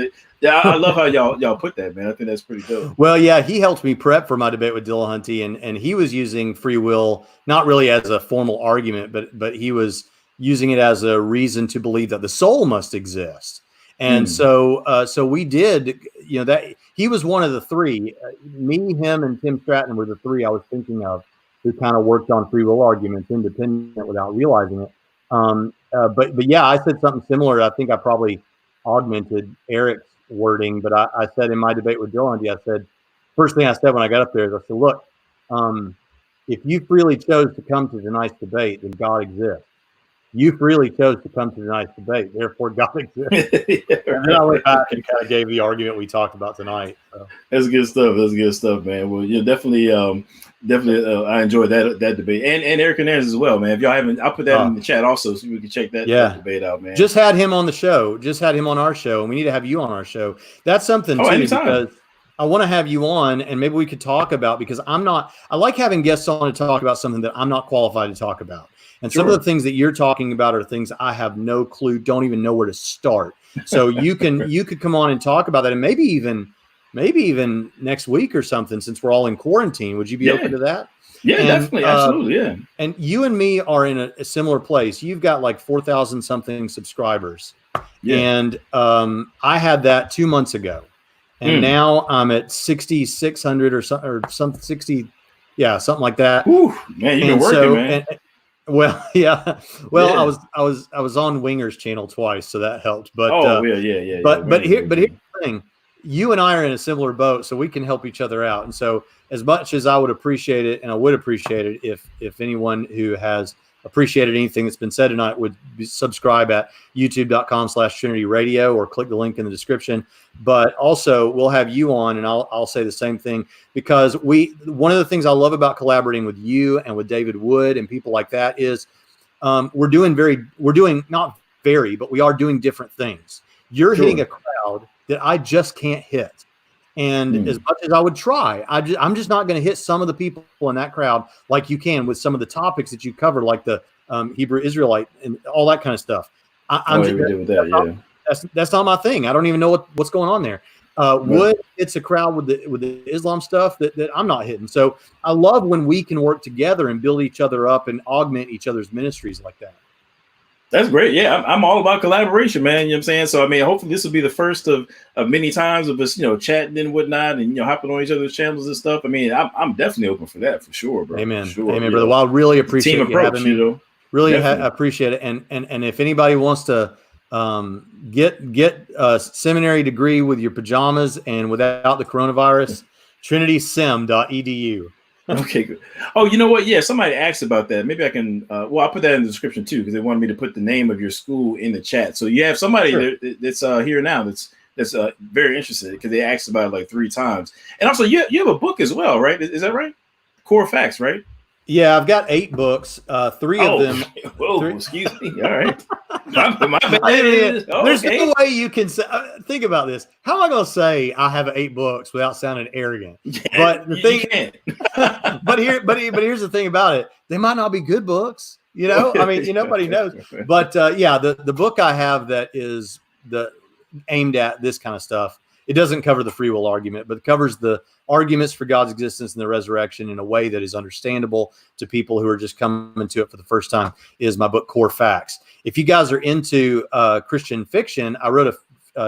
I love how y'all put that, man. I think that's pretty dope. Well, yeah, he helped me prep for my debate with Dillahunty, and he was using free will not really as a formal argument, but he was using it as a reason to believe that the soul must exist. And so we did, that he was one of the three. Me, him, and Tim Stratton were the three I was thinking of who kind of worked on free will arguments independent without realizing it. But yeah, I said something similar. I think I probably augmented Eric's wording, but I said in my debate with Dillahunty, I said, first thing I said when I got up there is I said, look, if you freely chose to come to tonight's debate, then God exists. You freely chose to come to tonight's debate, therefore God exists. And then I went back and kind of gave the argument we talked about tonight. So. That's good stuff, man. Well, definitely, I enjoyed that debate, and Eric Hernandez as well, man. If y'all haven't, I'll put that in the chat also, so we can check that debate out, man. Just had him on the show. Just had him on our show, and we need to have you on our show. That's something too, anytime. Because I want to have you on, and maybe we could talk about, because I like having guests on to talk about something that I'm not qualified to talk about. And some of the things that you're talking about are things I have no clue, don't even know where to start. So you could come on and talk about that, and maybe even next week or something, since we're all in quarantine. Would you be open to that? Yeah, definitely, absolutely, yeah. And you and me are in a similar place. You've got like 4,000 something subscribers, and I had that 2 months ago, and now I'm at 6,600 or some 60, something like that. Ooh, man, you've been working, man. Well, yeah. Well, I was on Winger's channel twice, so that helped. But But here's the thing: you and I are in a similar boat, so we can help each other out. And so, as much as I would appreciate it, and I would appreciate it if anyone who has appreciated anything that's been said tonight would subscribe at youtube.com/Trinity Radio or click the link in the description. But also, we'll have you on, and I'll say the same thing, because one of the things I love about collaborating with you and with David Wood and people like that is we are doing different things. You're hitting a crowd that I just can't hit. And as much as I would try, I'm just not going to hit some of the people in that crowd like you can with some of the topics that you cover, like the Hebrew Israelite and all that kind of stuff. That's not my thing. I don't even know what's going on there. Wood hits a crowd with the Islam stuff that I'm not hitting. So I love when we can work together and build each other up and augment each other's ministries like that. That's great. Yeah, I'm all about collaboration, man. You know what I'm saying? So, I mean, hopefully this will be the first of many times of us, chatting and whatnot and, hopping on each other's channels and stuff. I mean, I'm definitely open for that, for sure, bro. Amen. Sure, amen, brother. Well, I really appreciate team approach, Really appreciate it. And if anybody wants to get a seminary degree with your pajamas and without the coronavirus, trinitysem.edu. Okay, good. Oh, you know what? Yeah, somebody asked about that. Maybe I can. I'll put that in the description too, because they wanted me to put the name of your school in the chat. So you have somebody that's here now that's very interested, because they asked about it like 3 times. And also, you have a book as well, right? Is that right? Core Facts, right? Yeah, I've got 8 books. 3 of them. Whoa, excuse me. All right. My bad. There's no way you can say. Think about this. How am I going to say I have 8 books without sounding arrogant? Yeah, but the thing, but here's the thing about it. They might not be good books. I mean, nobody knows. But the book I have that is aimed at this kind of stuff. It doesn't cover the free will argument, but it covers the arguments for God's existence and the resurrection in a way that is understandable to people who are just coming to it for the first time, is my book, Core Facts. If you guys are into Christian fiction, I wrote a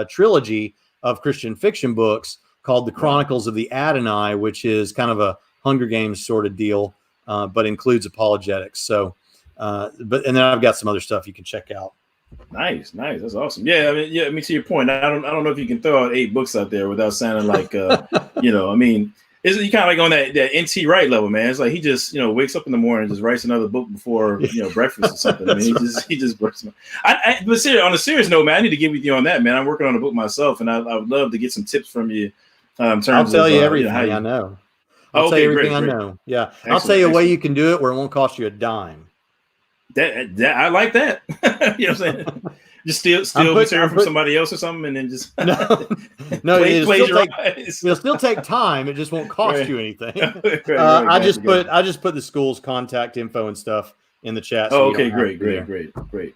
trilogy of Christian fiction books called The Chronicles of the Adonai, which is kind of a Hunger Games sort of deal, but includes apologetics. So, and then I've got some other stuff you can check out. Nice. That's awesome. Yeah, I mean, to your point, I don't know if you can throw out 8 books out there without sounding like, I mean, you kind of like on that NT Wright level, man. It's like he just, wakes up in the morning and just writes another book before, breakfast or something. I mean, he just works. But seriously, on a serious note, man, I need to get with you on that, man. I'm working on a book myself, and I would love to get some tips from you. I'll tell you everything I know. I'll tell you everything I know. Yeah, I'll tell you a way you can do it where it won't cost you a dime. That I like that. You know what I'm saying? Just steal material from somebody else or something, and then just it'll still take time. It just won't cost you anything. I just put the school's contact info and stuff in the chat. So okay, great.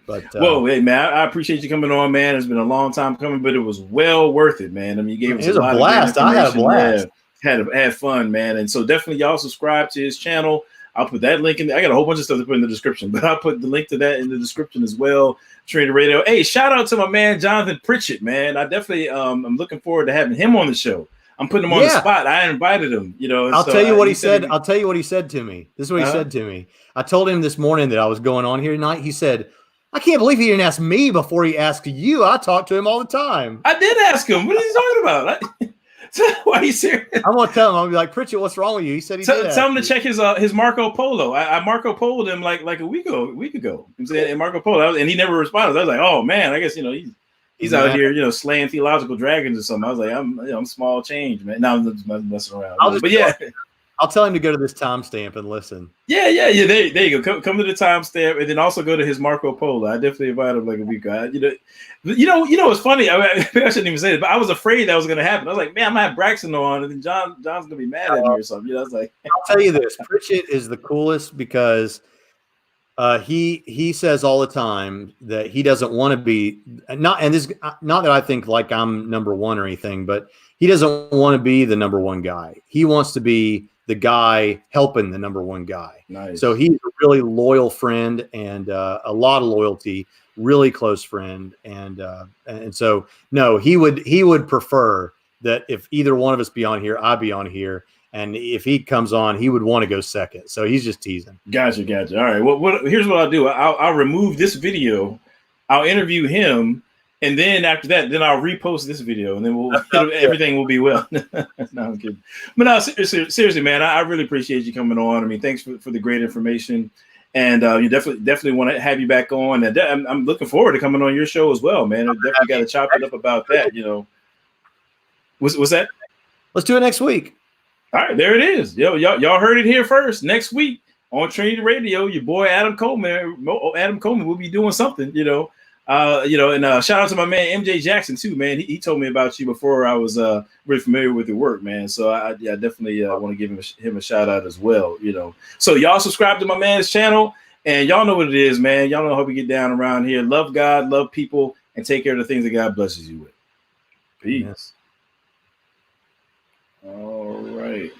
But hey, man, I appreciate you coming on, man. It's been a long time coming, but it was well worth it, man. I mean, you gave us a lot blast. Of I had a blast. Had fun, man. And so definitely y'all subscribe to his channel. I'll put that link in there. I got a whole bunch of stuff to put in the description, but I'll put the link to that in the description as well. Trinity Radio. Hey, shout out to my man Jonathan Pritchett, man. I definitely I'm looking forward to having him on the show. I'm putting him on the spot. I invited him, I'll tell you what he said. I'll tell you what he said to me. This is what he said to me. I told him this morning that I was going on here tonight. He said, I can't believe he didn't ask me before he asked you. I talk to him all the time. I did ask him. What are you talking about? Why are you serious? I'm gonna tell him. I'll be like, Pritchett, what's wrong with you? He said tell him to check his Marco Polo. I Marco Polo'd him like a week ago. I'm saying, and Marco Polo, and he never responded. I was like, oh man, I guess he's out here slaying theological dragons or something. I was like, I'm small change, man. Now I'm just messing around. I'll tell him to go to this timestamp and listen. Yeah. There you go. Come to the timestamp, and then also go to his Marco Polo. I definitely invited him like a week ago. It's funny. I shouldn't even say it, but I was afraid that was going to happen. I was like, man, I'm gonna have Braxton on, and then John's going to be mad at me or something. I was like, I'll tell you this: Pritchett is the coolest because he says all the time that he doesn't want to be not that I think like I'm number one or anything, but he doesn't want to be the number one guy. He wants to be the guy helping the number one guy. Nice. So he's a really loyal friend and a lot of loyalty, really close friend. And so, no, he would prefer that if either one of us be on here, I'd be on here. And if he comes on, he would want to go second. So he's just teasing. Gotcha. All right. Well, here's what I'll do. I'll remove this video. I'll interview him. And then after that, then I'll repost this video, and then everything will be well. No, I'm kidding. But no, seriously, man, I really appreciate you coming on. I mean, thanks for the great information, and you definitely want to have you back on. And I'm looking forward to coming on your show as well, man. I definitely got to chop it up about that. What's that? Let's do it next week. All right, there it is. Y'all heard it here first. Next week on Trinity Radio, your boy Adam Coleman will be doing something. And shout out to my man MJ Jackson too, man. He told me about you before I was really familiar with your work, man. So I definitely want to give him a shout out as well. So y'all subscribe to my man's channel, and y'all know what it is, man. Y'all know how we get down around here. Love God, love people, and take care of the things that God blesses you with. Peace. Yes. All right.